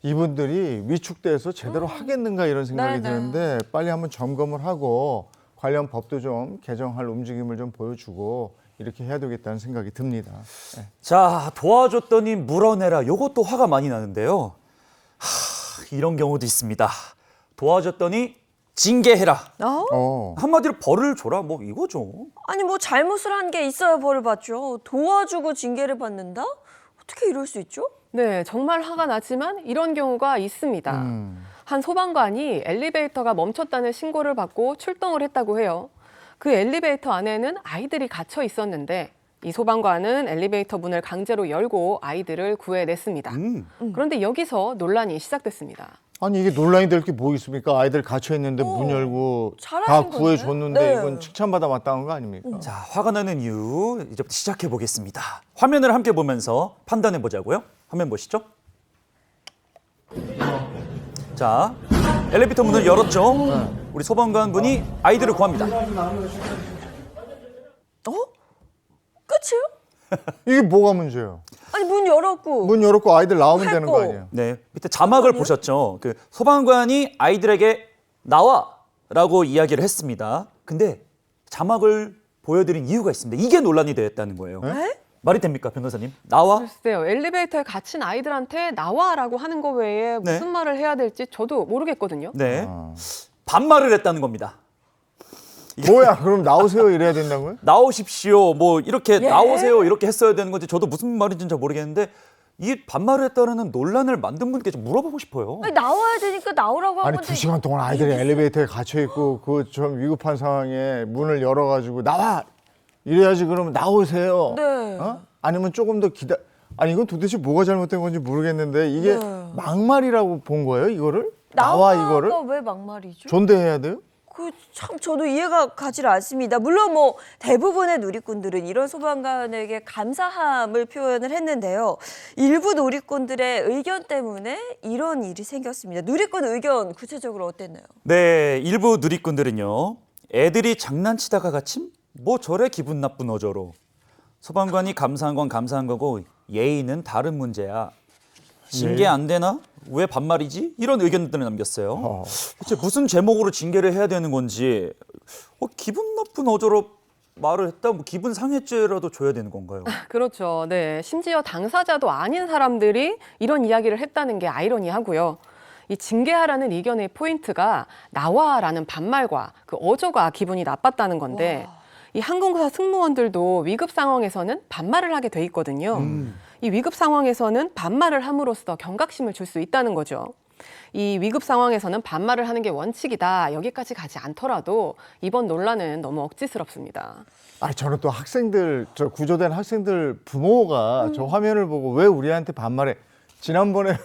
이분들이 위축돼서 제대로 하겠는가 이런 생각이 드는데 빨리 한번 점검을 하고 관련 법도 좀 개정할 움직임을 좀 보여주고 이렇게 해야 되겠다는 생각이 듭니다. 네.
자, 도와줬더니 물어내라. 요것도 화가 많이 나는데요. 이런 경우도 있습니다. 도와줬더니 징계해라. 한마디로 벌을 줘라. 뭐 이거죠.
아니 뭐 잘못을 한 게 있어야 벌을 받죠. 도와주고 징계를 받는다? 어떻게 이럴 수 있죠?
네, 정말 화가 나지만 이런 경우가 있습니다. 한 소방관이 엘리베이터가 멈췄다는 신고를 받고 출동을 했다고 해요. 그 엘리베이터 안에는 아이들이 갇혀 있었는데 이 소방관은 엘리베이터 문을 강제로 열고 아이들을 구해냈습니다. 그런데 여기서 논란이 시작됐습니다.
아니 이게 논란이 될 게 뭐 있습니까? 아이들 갇혀 있는데 문 열고
잘하신
다
건데?
구해줬는데
네.
이건 칭찬받아 마땅한 거 아닙니까?
자, 화가 나는 이유 이제부터 시작해 보겠습니다. 화면을 함께 보면서 판단해 보자고요. 화면 보시죠. 자, 엘리베이터 문을 열었죠. 우리 소방관 분이 아이들을 구합니다.
끝이요?
이게 뭐가 문제예요?
아니 문 열었고
문 열었고 아이들 나오면 되는 거
했고.
아니에요?
네, 밑에 자막을 보셨죠? 그 소방관이 아이들에게 나와라고 이야기를 했습니다. 근데 자막을 보여드린 이유가 있습니다. 이게 논란이 되었다는 거예요.
네?
말이 됩니까, 변호사님? 나와?
글쎄요. 엘리베이터에 갇힌 아이들한테 나와라고 하는 거 외에 무슨
네.
말을 해야 될지 저도 모르겠거든요.
네,
아.
반말을 했다는 겁니다.
뭐야? 그럼 나오세요 이래야 된다고요?
나오십시오. 뭐 이렇게
예?
나오세요 이렇게 했어야 되는 건지 저도 무슨 말인지는 잘 모르겠는데 이 반말을 했다는 논란을 만든 분께 좀 물어보고 싶어요.
아니, 나와야 되니까 나오라고 한
아니
건데
2시간 동안 아이들이 엘리베이터에 갇혀 있고 그 좀 위급한 상황에 문을 열어가지고 나와 이래야지. 그러면 나오세요.
네.
어? 아니면 조금 더 아니 이건 도대체 뭐가 잘못된 건지 모르겠는데 이게
네.
막말이라고 본 거예요 이거를? 나와 이거를?
나와가 왜 막말이죠?
존대해야 돼요?
그 참 저도 이해가 가지 않습니다. 물론 뭐 대부분의 누리꾼들은 이런 소방관에게 감사함을 표현을 했는데요. 일부 누리꾼들의 의견 때문에 이런 일이 생겼습니다. 누리꾼 의견 구체적으로 어땠나요?
네, 일부 누리꾼들은요. 애들이 장난치다가 갇힘? 뭐 저래 기분 나쁜 어조로. 소방관이 감사한 건 감사한 거고 예의는 다른 문제야. 징계 안 되나? 왜 반말이지? 이런 의견들을 남겼어요. 대체 무슨 제목으로 징계를 해야 되는 건지 기분 나쁜 어조로 말을 했다? 뭐 기분 상해죄라도 줘야 되는 건가요?
그렇죠. 네. 심지어 당사자도 아닌 사람들이 이런 이야기를 했다는 게 아이러니하고요. 이 징계하라는 의견의 포인트가 나와라는 반말과 그 어조가 기분이 나빴다는 건데 이 항공사 승무원들도 위급 상황에서는 반말을 하게 돼 있거든요. 이 위급 상황에서는 반말을 함으로써 경각심을 줄 수 있다는 거죠. 이 위급 상황에서는 반말을 하는 게 원칙이다. 여기까지 가지 않더라도 이번 논란은 너무 억지스럽습니다.
아니 저는 또 학생들 저 구조된 학생들 부모가 저 화면을 보고 왜 우리한테 반말해? 지난번에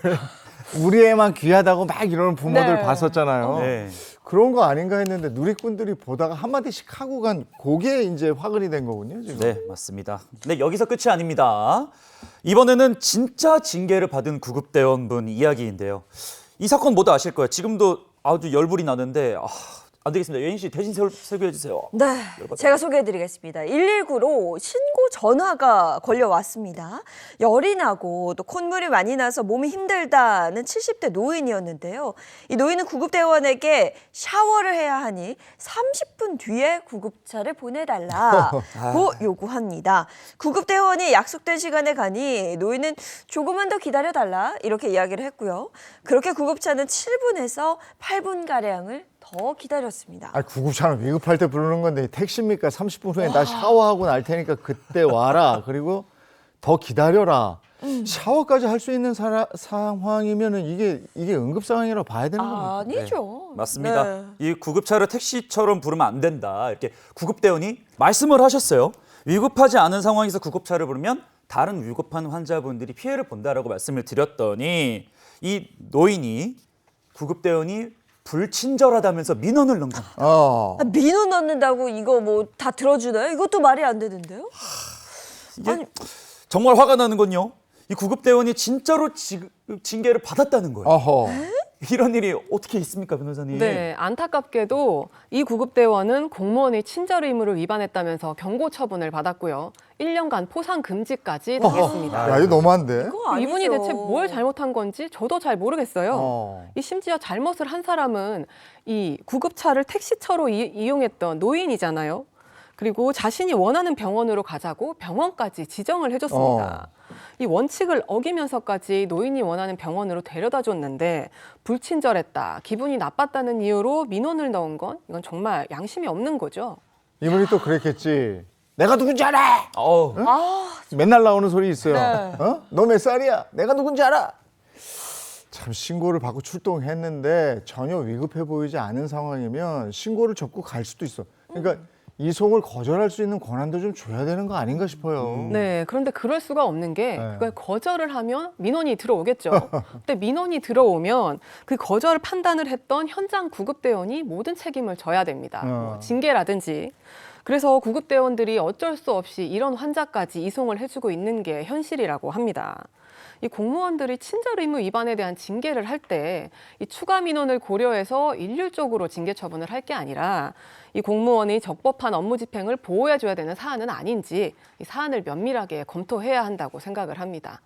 우리 애만 귀하다고 막 이러는 부모들
네.
봤었잖아요.
네.
그런 거 아닌가 했는데 누리꾼들이 보다가 한마디씩 하고 간 그게 이제 화근이 된 거군요, 지금.
네, 맞습니다. 네, 여기서 끝이 아닙니다. 이번에는 진짜 징계를 받은 구급대원분 이야기인데요. 이 사건 모두 아실 거예요. 지금도 아주 열불이 나는데 안 되겠습니다. 예인 씨 대신 설교해 주세요.
네, 제가 소개해드리겠습니다. 119로 신고 전화가 걸려왔습니다. 열이 나고 또 콧물이 많이 나서 몸이 힘들다는 70대 노인이었는데요. 이 노인은 구급대원에게 샤워를 해야 하니 30분 뒤에 구급차를 보내달라고 요구합니다. 구급대원이 약속된 시간에 가니 노인은 조금만 더 기다려달라 이렇게 이야기를 했고요. 그렇게 구급차는 7분에서 8분가량을 더 기다렸습니다.
아, 구급차는 위급할 때 부르는 건데 택시입니까? 30분 후에 나 샤워하고 날 테니까 그때 와라. 그리고 더 기다려라. 샤워까지 할 수 있는 상황이면은 이게 응급 상황이라고 봐야 되는 겁니다.
아니죠.
맞습니다.
네.
이 구급차를 택시처럼 부르면 안 된다. 이렇게 구급대원이 말씀을 하셨어요. 위급하지 않은 상황에서 구급차를 부르면 다른 위급한 환자분들이 피해를 본다라고 말씀을 드렸더니 이 노인이 구급대원이 불친절하다면서 민원을 넣은 겁니다.
아, 민원 넣는다고 이거 뭐 다 들어주나요? 이것도 말이 안 되는데요?
이게
아니.
정말 화가 나는 건요. 이 구급대원이 진짜로 징계를 받았다는 거예요.
어허.
이런 일이 어떻게 있습니까, 변호사님?
네, 안타깝게도 이 구급대원은 공무원의 친절 의무를 위반했다면서 경고 처분을 받았고요. 1년간 포상 금지까지 당했습니다.
야, 이거 너무한데?
그거 아니죠.
이분이 대체 뭘 잘못한 건지 저도 잘 모르겠어요.
어.
이 심지어 잘못을 한 사람은 이 구급차를 택시처로 이용했던 노인이잖아요. 그리고 자신이 원하는 병원으로 가자고 병원까지 지정을 해줬습니다. 이 원칙을 어기면서까지 노인이 원하는 병원으로 데려다 줬는데 불친절했다, 기분이 나빴다는 이유로 민원을 넣은 건 이건 정말 양심이 없는 거죠.
이분이 또 그랬겠지. 내가 누군지 알아!
어우,
맨날 나오는 소리 있어요.
네.
어? 너 몇 살이야? 내가 누군지 알아? 참 신고를 받고 출동했는데 전혀 위급해 보이지 않은 상황이면 신고를 접고 갈 수도 있어. 그러니까 이송을 거절할 수 있는 권한도 좀 줘야 되는 거 아닌가 싶어요.
네, 그런데 그럴 수가 없는 게
네.
그걸 거절을 하면 민원이 들어오겠죠. 근데 민원이 들어오면 그 거절 판단을 했던 현장 구급대원이 모든 책임을 져야 됩니다. 뭐 징계라든지. 그래서 구급대원들이 어쩔 수 없이 이런 환자까지 이송을 해주고 있는 게 현실이라고 합니다. 이 공무원들이 친절 의무 위반에 대한 징계를 할 때 이 추가 민원을 고려해서 일률적으로 징계 처분을 할 게 아니라 이 공무원이 적법한 업무 집행을 보호해줘야 되는 사안은 아닌지 이 사안을 면밀하게 검토해야 한다고 생각을 합니다.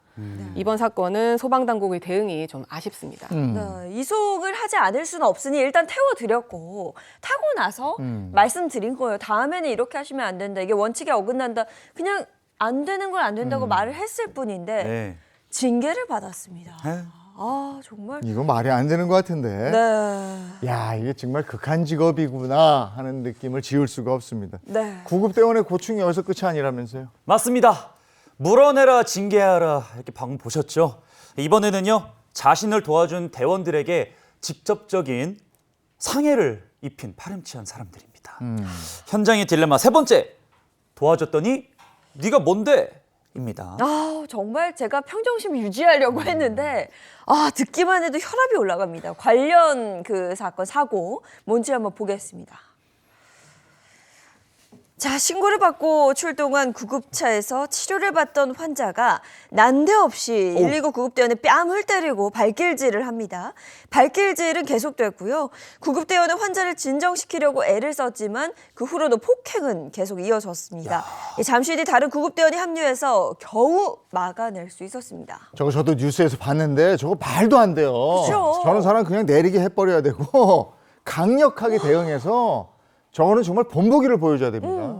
이번 사건은 소방당국의 대응이 좀 아쉽습니다.
네, 이송을 하지 않을 수는 없으니 일단 태워드렸고 타고 나서 말씀드린 거예요. 다음에는 이렇게 하시면 안 된다. 이게 원칙에 어긋난다. 그냥 안 되는 걸 안 된다고 말을 했을 뿐인데
네.
징계를 받았습니다.
에?
아 정말.
이거 말이 안 되는 것 같은데.
네.
야, 이게 정말 극한 직업이구나 하는 느낌을 지울 수가 없습니다.
네.
구급대원의 고충이 여기서 끝이 아니라면서요?
맞습니다. 물어내라 징계하라 이렇게 방금 보셨죠? 이번에는요. 자신을 도와준 대원들에게 직접적인 상해를 입힌 파렴치한 사람들입니다. 현장의 딜레마 세 번째. 도와줬더니 네가 뭔데? 입니다.
아 정말 제가 평정심 유지하려고 했는데 듣기만 해도 혈압이 올라갑니다. 관련 그 사건 사고 뭔지 한번 보겠습니다. 자, 신고를 받고 출동한 구급차에서 치료를 받던 환자가 난데없이 119 구급대원의 뺨을 때리고 발길질을 합니다. 발길질은 계속됐고요. 구급대원은 환자를 진정시키려고 애를 썼지만 그 후로도 폭행은 계속 이어졌습니다. 잠시 뒤 다른 구급대원이 합류해서 겨우 막아낼 수 있었습니다.
저도 뉴스에서 봤는데 저거 말도 안 돼요.
그쵸?
저런 사람 그냥 내리게 해버려야 되고 강력하게 대응해서 저거는 정말 본보기를 보여줘야 됩니다.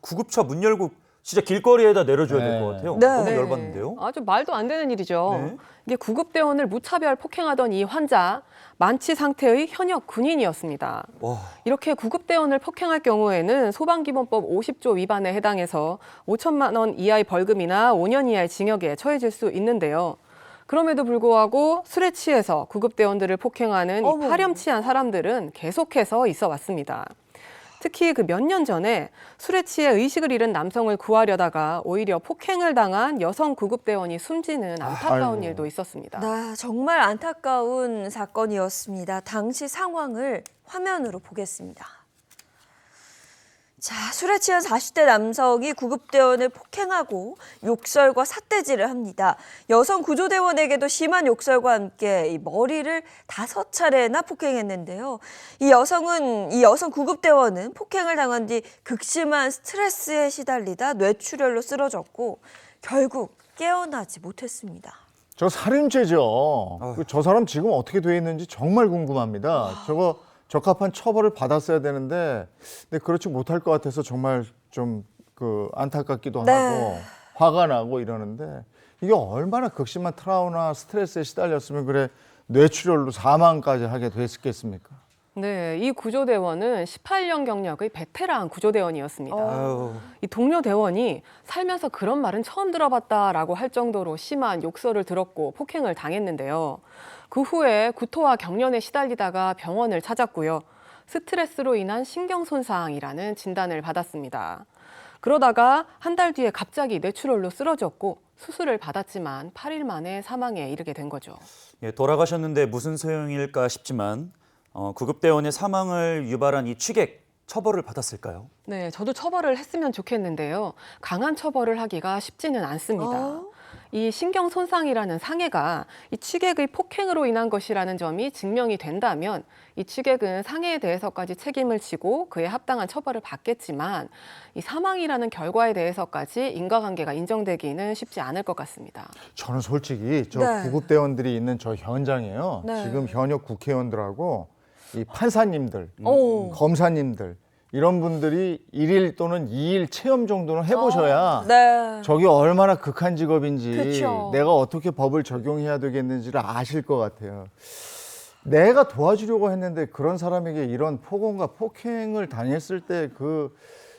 구급차 문 열고 진짜 길거리에다 내려줘야 될
네.
것 같아요.
네.
너무 열받는데요.
아주 말도 안 되는 일이죠.
네.
이게 구급대원을 무차별 폭행하던 이 환자, 만취 상태의 현역 군인이었습니다.
와.
이렇게 구급대원을 폭행할 경우에는 소방기본법 50조 위반에 해당해서 5천만 원 이하의 벌금이나 5년 이하의 징역에 처해질 수 있는데요. 그럼에도 불구하고 술에 취해서 구급대원들을 폭행하는
어머.
이 파렴치한 사람들은 계속해서 있어 왔습니다. 특히 그 몇 년 전에 술에 취해 의식을 잃은 남성을 구하려다가 오히려 폭행을 당한 여성 구급대원이 숨지는 안타까운
아이고.
일도 있었습니다.
네, 정말 안타까운 사건이었습니다. 당시 상황을 화면으로 보겠습니다. 자, 술에 취한 40대 남성이 구급대원을 폭행하고 욕설과 삿대질을 합니다. 여성 구조대원에게도 심한 욕설과 함께 이 머리를 5차례나 폭행했는데요. 이 여성 구급대원은 폭행을 당한 뒤 극심한 스트레스에 시달리다 뇌출혈로 쓰러졌고 결국 깨어나지 못했습니다.
저 살인죄죠. 저 사람 지금 어떻게 돼 있는지 정말 궁금합니다. 저거 적합한 처벌을 받았어야 되는데, 근데 그렇지 못할 것 같아서 정말 좀 안타깝기도
네.
하고 화가 나고 이러는데 이게 얼마나 극심한 트라우마나 스트레스에 시달렸으면 그래 뇌출혈로 사망까지 하게 됐겠습니까?
네, 이 구조대원은 18년 경력의 베테랑 구조대원이었습니다.
아유.
이 동료 대원이 살면서 그런 말은 처음 들어봤다라고 할 정도로 심한 욕설을 들었고 폭행을 당했는데요. 그 후에 구토와 경련에 시달리다가 병원을 찾았고요. 스트레스로 인한 신경손상이라는 진단을 받았습니다. 그러다가 한 달 뒤에 갑자기 뇌출혈로 쓰러졌고 수술을 받았지만 8일 만에 사망에 이르게 된 거죠.
예, 돌아가셨는데 무슨 소용일까 싶지만 구급대원의 사망을 유발한 이 취객 처벌을 받았을까요?
네, 저도 처벌을 했으면 좋겠는데요. 강한 처벌을 하기가 쉽지는 않습니다. 이 신경 손상이라는 상해가 이 취객의 폭행으로 인한 것이라는 점이 증명이 된다면 이 취객은 상해에 대해서까지 책임을 지고 그에 합당한 처벌을 받겠지만 이 사망이라는 결과에 대해서까지 인과관계가 인정되기는 쉽지 않을 것 같습니다.
저는 솔직히 저
네.
구급대원들이 있는 저 현장에요.
네.
지금 현역 국회의원들하고 이 판사님들,
오.
검사님들 이런 분들이 1일 또는 2일 체험 정도는 해보셔야
네.
저게 얼마나 극한 직업인지
그쵸.
내가 어떻게 법을 적용해야 되겠는지를 아실 것 같아요. 내가 도와주려고 했는데 그런 사람에게 이런 폭언과 폭행을 당했을 때 그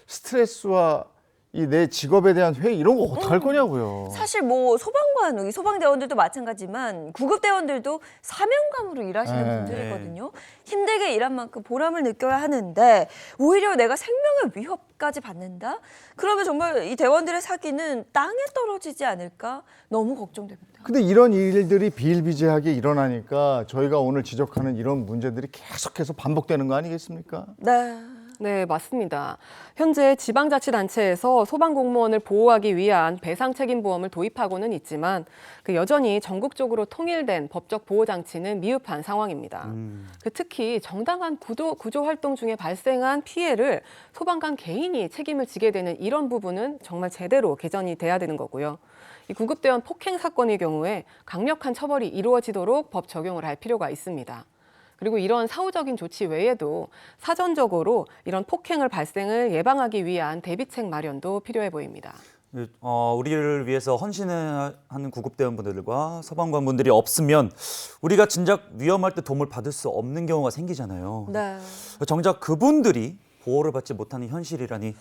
스트레스와 이 내 직업에 대한 회의 이런 거 어떡할 거냐고요.
사실 뭐 소방관, 여기 소방대원들도 마찬가지지만 구급대원들도 사명감으로 일하시는
네.
분들이거든요. 힘들게 일한 만큼 보람을 느껴야 하는데 오히려 내가 생명의 위협까지 받는다? 그러면 정말 이 대원들의 사기는 땅에 떨어지지 않을까? 너무 걱정됩니다.
근데 이런 일들이 비일비재하게 일어나니까 저희가 오늘 지적하는 이런 문제들이 계속해서 반복되는 거 아니겠습니까?
네.
네, 맞습니다. 현재 지방자치단체에서 소방공무원을 보호하기 위한 배상책임보험을 도입하고는 있지만 여전히 전국적으로 통일된 법적 보호장치는 미흡한 상황입니다. 특히 정당한 구조 활동 중에 발생한 피해를 소방관 개인이 책임을 지게 되는 이런 부분은 정말 제대로 개선이 돼야 되는 거고요. 이 구급대원 폭행 사건의 경우에 강력한 처벌이 이루어지도록 법 적용을 할 필요가 있습니다. 그리고 이런 사후적인 조치 외에도 사전적으로 이런 폭행을 발생을 예방하기 위한 대비책 마련도 필요해 보입니다.
우리를 위해서 헌신하는 구급대원분들과 소방관분들이 없으면 우리가 진작 위험할 때 도움을 받을 수 없는 경우가 생기잖아요.
네.
정작 그분들이 보호를 받지 못하는 현실이라니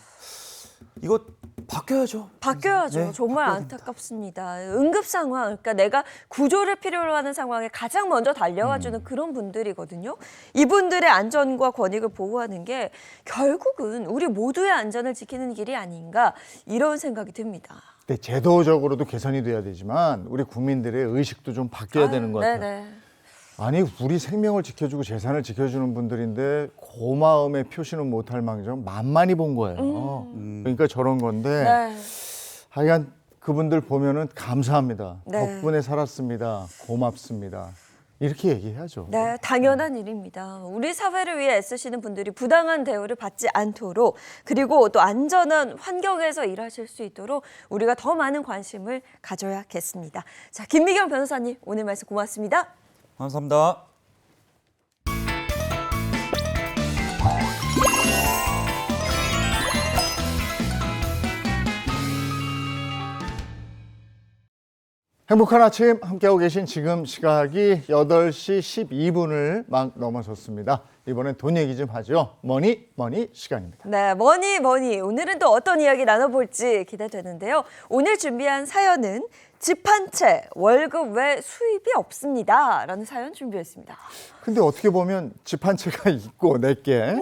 이거 바뀌어야죠.
바뀌어야죠.
네,
정말
바뀌어야 됩니다.
안타깝습니다. 응급 상황, 그러니까 내가 구조를 필요로 하는 상황에 가장 먼저 달려와주는 그런 분들이거든요. 이분들의 안전과 권익을 보호하는 게 결국은 우리 모두의 안전을 지키는 길이 아닌가 이런 생각이 듭니다.
네, 제도적으로도 개선이 돼야 되지만 우리 국민들의 의식도 좀 바뀌어야 되는 것 같아요.
네네.
아니 우리 생명을 지켜주고 재산을 지켜주는 분들인데 고마움의 표시는 못할 망정 만만히 본 거예요. 그러니까 저런 건데
네.
하여간 그분들 보면은 감사합니다.
네.
덕분에 살았습니다. 고맙습니다. 이렇게 얘기해야죠.
네, 당연한 일입니다. 우리 사회를 위해 애쓰시는 분들이 부당한 대우를 받지 않도록 그리고 또 안전한 환경에서 일하실 수 있도록 우리가 더 많은 관심을 가져야겠습니다. 자, 김미경 변호사님 오늘 말씀 고맙습니다.
감사합니다.
행복한 아침 함께하고 계신 지금 시각이 8시 12분을 막 넘어섰습니다. 이번엔 돈 얘기 좀 하죠. 머니 시간입니다.
네, 머니 오늘은 또 어떤 이야기 나눠볼지 기대되는데요. 오늘 준비한 사연은 집 한 채 월급 외 수입이 없습니다 라는 사연 준비했습니다.
근데 어떻게 보면 집 한 채가 있고 내게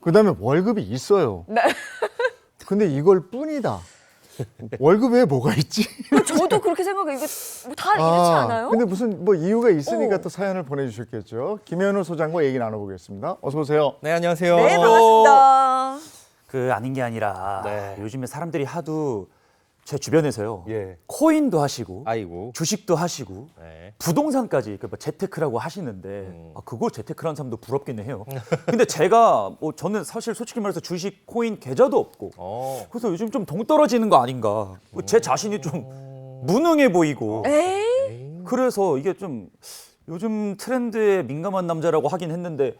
그다음에 월급이 있어요.
네.
근데 이걸 뿐이다. 월급 외에 뭐가 있지?
저도 그렇게 생각해요. 이거 뭐다 이렇지 않아요?
근데 무슨 뭐 이유가 있으니까 또 사연을 보내주셨겠죠. 김현우 소장과 얘기 나눠보겠습니다. 어서 오세요.
네, 안녕하세요.
네, 반갑습니다.
그 아닌 게 아니라
네.
요즘에 사람들이 하도 제 주변에서요.
예.
코인도 하시고
아이고.
주식도 하시고
네.
부동산까지 그 재테크라고 하시는데 그걸 재테크라는 사람도 부럽긴 해요. 근데 제가 저는 사실 솔직히 말해서 주식, 코인 계좌도 없고 그래서 요즘 좀 동떨어지는 거 아닌가. 제 자신이 좀 무능해 보이고
에이?
그래서 이게 좀 요즘 트렌드에 민감한 남자라고 하긴 했는데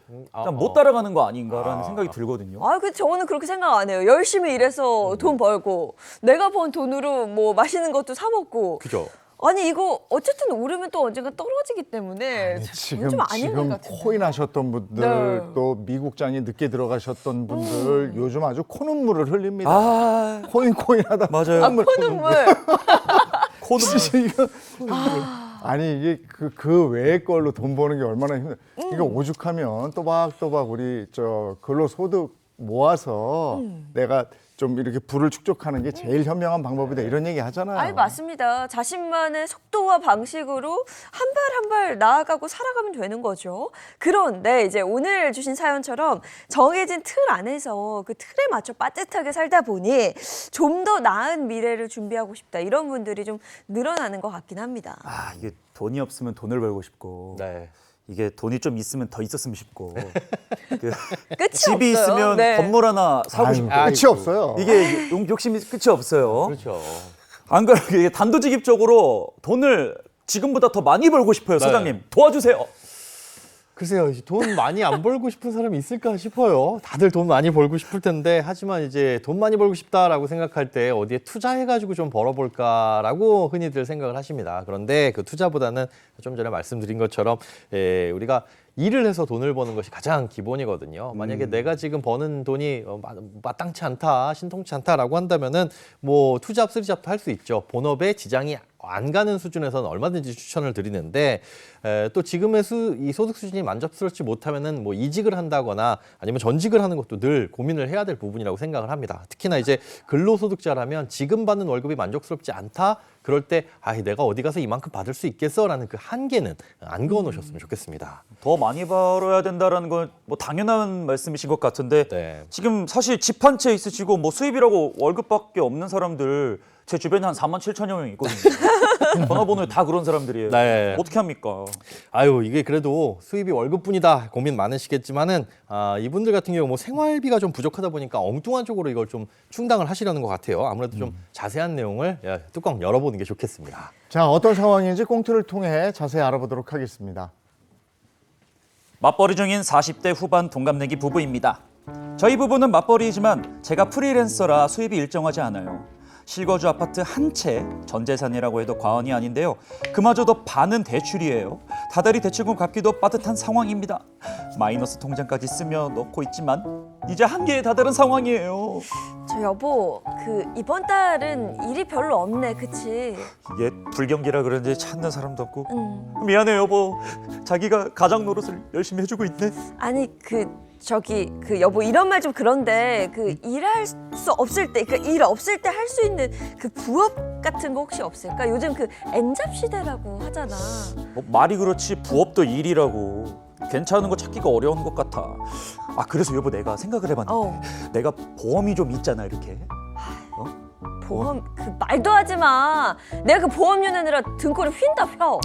못 따라가는 거 아닌가라는 생각이 들거든요.
아, 근데 저는 그렇게 생각 안 해요. 열심히 일해서 돈 벌고 내가 번 돈으로 뭐 맛있는 것도 사 먹고.
그죠.
아니 이거 어쨌든 오르면 또 언젠가 떨어지기 때문에
지금
좀 아닌 것 같은데.
코인 하셨던 분들
네.
또 미국장에 늦게 들어가셨던 분들 요즘 아주 코눈물을 흘립니다.
아
코인 하다
맞아요.
코눈물.
이거 아니 이게 그 외의 걸로 돈 버는 게 얼마나 힘들. 이거 오죽하면 또박또박 우리 근로소득 모아서 내가 좀 이렇게 부를 축적하는 게 제일 현명한 방법이다 이런 얘기 하잖아요.
아니 맞습니다. 자신만의 속도와 방식으로 한 발 한 발 나아가고 살아가면 되는 거죠. 그런데 이제 오늘 주신 사연처럼 정해진 틀 안에서 그 틀에 맞춰 빠듯하게 살다 보니 좀 더 나은 미래를 준비하고 싶다 이런 분들이 좀 늘어나는 것 같긴 합니다.
아 이게 돈이 없으면 돈을 벌고 싶고
네.
이게 돈이 좀 있으면 더 있었으면 싶고 그
끝이
집이
없어요.
있으면
네.
건물 하나 사고
아유,
싶고
끝이 없어요.
이게 욕심이 끝이 없어요.
그렇죠.
안 그래도 이게 단도직입적으로 돈을 지금보다 더 많이 벌고 싶어요,
네.
소장님. 도와주세요.
글쎄요, 돈 많이 안 벌고 싶은 사람이 있을까 싶어요. 다들 돈 많이 벌고 싶을 텐데, 하지만 이제 돈 많이 벌고 싶다라고 생각할 때 어디에 투자해가지고 좀 벌어볼까라고 흔히들 생각을 하십니다. 그런데 그 투자보다는 좀 전에 말씀드린 것처럼 우리가 일을 해서 돈을 버는 것이 가장 기본이거든요. 만약에 내가 지금 버는 돈이 마땅치 않다, 신통치 않다라고 한다면은 뭐 투잡, 쓰리잡도 할 수 있죠. 본업에 지장이 안 가는 수준에서는 얼마든지 추천을 드리는데 또 지금의 이 소득 수준이 만족스럽지 못하면은 뭐 이직을 한다거나 아니면 전직을 하는 것도 늘 고민을 해야 될 부분이라고 생각을 합니다. 특히나 이제 근로소득자라면 지금 받는 월급이 만족스럽지 않다. 그럴 때 내가 어디 가서 이만큼 받을 수 있겠어라는 그 한계는 안 그어 놓으셨으면 좋겠습니다.
더 많이 벌어야 된다라는 건 뭐 당연한 말씀이신 것 같은데
네.
지금 사실 집 한 채 있으시고 뭐 수입이라고 월급밖에 없는 사람들 제 주변에 한 4만 7천여 명 있거든요. 전화번호에 다 그런 사람들이에요.
네.
어떻게 합니까?
이게 그래도 수입이 월급뿐이다 고민 많으시겠지만은 이분들 같은 경우 뭐 생활비가 좀 부족하다 보니까 엉뚱한 쪽으로 이걸 좀 충당을 하시려는 것 같아요. 아무래도 좀 자세한 내용을 뚜껑 열어보는 게 좋겠습니다.
자, 어떤 상황인지 꽁트를 통해 자세히 알아보도록 하겠습니다.
맞벌이 중인 40대 후반 동갑내기 부부입니다. 저희 부부는 맞벌이이지만 제가 프리랜서라 수입이 일정하지 않아요. 실거주 아파트 한 채 전 재산이라고 해도 과언이 아닌데요. 그마저도 반은 대출이에요. 다달이 대출금 갚기도 빠듯한 상황입니다. 마이너스 통장까지 쓰며 넣고 있지만 이제 한계에 다다른 상황이에요.
저 여보, 이번 달은 일이 별로 없네, 그치?
이게 불경기라 그런지 찾는 사람도 없고 미안해 여보. 자기가 가장 노릇을 열심히 해주고 있네.
아니, 여보, 이런 말 좀 그런데, 일할 수 없을 때, 일 없을 때 할 수 있는 그 부업 같은 거 혹시 없을까? 요즘 N잡 시대라고 하잖아.
말이 그렇지 부업도 일이라고. 괜찮은 거 찾기가 어려운 것 같아. 그래서 여보 내가 생각을 해봤는데 내가 보험이 좀 있잖아 이렇게.
보험, 말도 하지 마. 내가 보험료 내느라 등골을 휜다, 펴.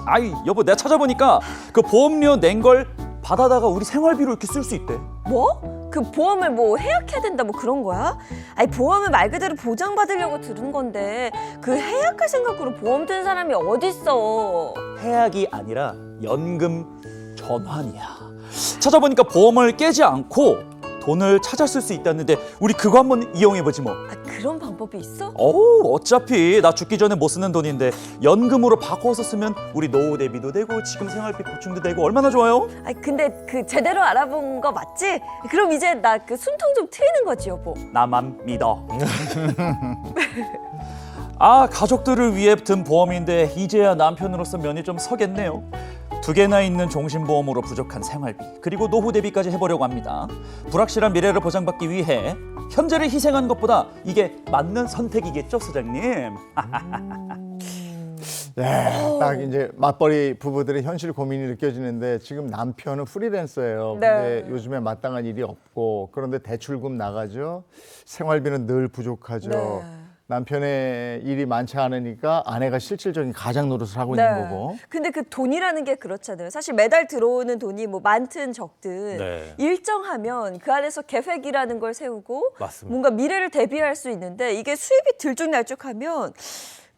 여보 내가 찾아보니까 그 보험료 낸 걸 받아다가 우리 생활비로 이렇게 쓸 수 있대.
뭐? 보험을 뭐 해약해야 된다 뭐 그런 거야? 보험을 말 그대로 보장받으려고 들은 건데 해약할 생각으로 보험 든 사람이 어딨어.
해약이 아니라 연금 전환이야. 찾아보니까 보험을 깨지 않고 돈을 찾아 쓸 수 있다는데 우리 그거 한번 이용해보지 뭐.
그런 방법이 있어?
어차피 나 죽기 전에 못 쓰는 돈인데 연금으로 바꿔서 쓰면 우리 노후 대비도 되고 지금 생활비 보충도 되고 얼마나 좋아요?
근데 제대로 알아본 거 맞지? 그럼 이제 나 숨통 좀 트이는 거지 여보.
나만 믿어. 가족들을 위해 든 보험인데 이제야 남편으로서 면이 좀 서겠네요. 2개나 있는 종신보험으로 부족한 생활비 그리고 노후 대비까지 해보려고 합니다. 불확실한 미래를 보장받기 위해 현재를 희생하는 것보다 이게 맞는 선택이겠죠, 소장님?
네, 딱 이제 맞벌이 부부들의 현실 고민이 느껴지는데 지금 남편은 프리랜서예요.
네.
근데 요즘에 마땅한 일이 없고 그런데 대출금 나가죠. 생활비는 늘 부족하죠.
네.
남편의 일이 많지 않으니까 아내가 실질적인 가장 노릇을 하고 있는 거고.
근데 돈이라는 게 그렇잖아요. 사실 매달 들어오는 돈이 뭐 많든 적든
네.
일정하면 그 안에서 계획이라는 걸 세우고
맞습니다.
뭔가 미래를 대비할 수 있는데 이게 수입이 들쭉날쭉하면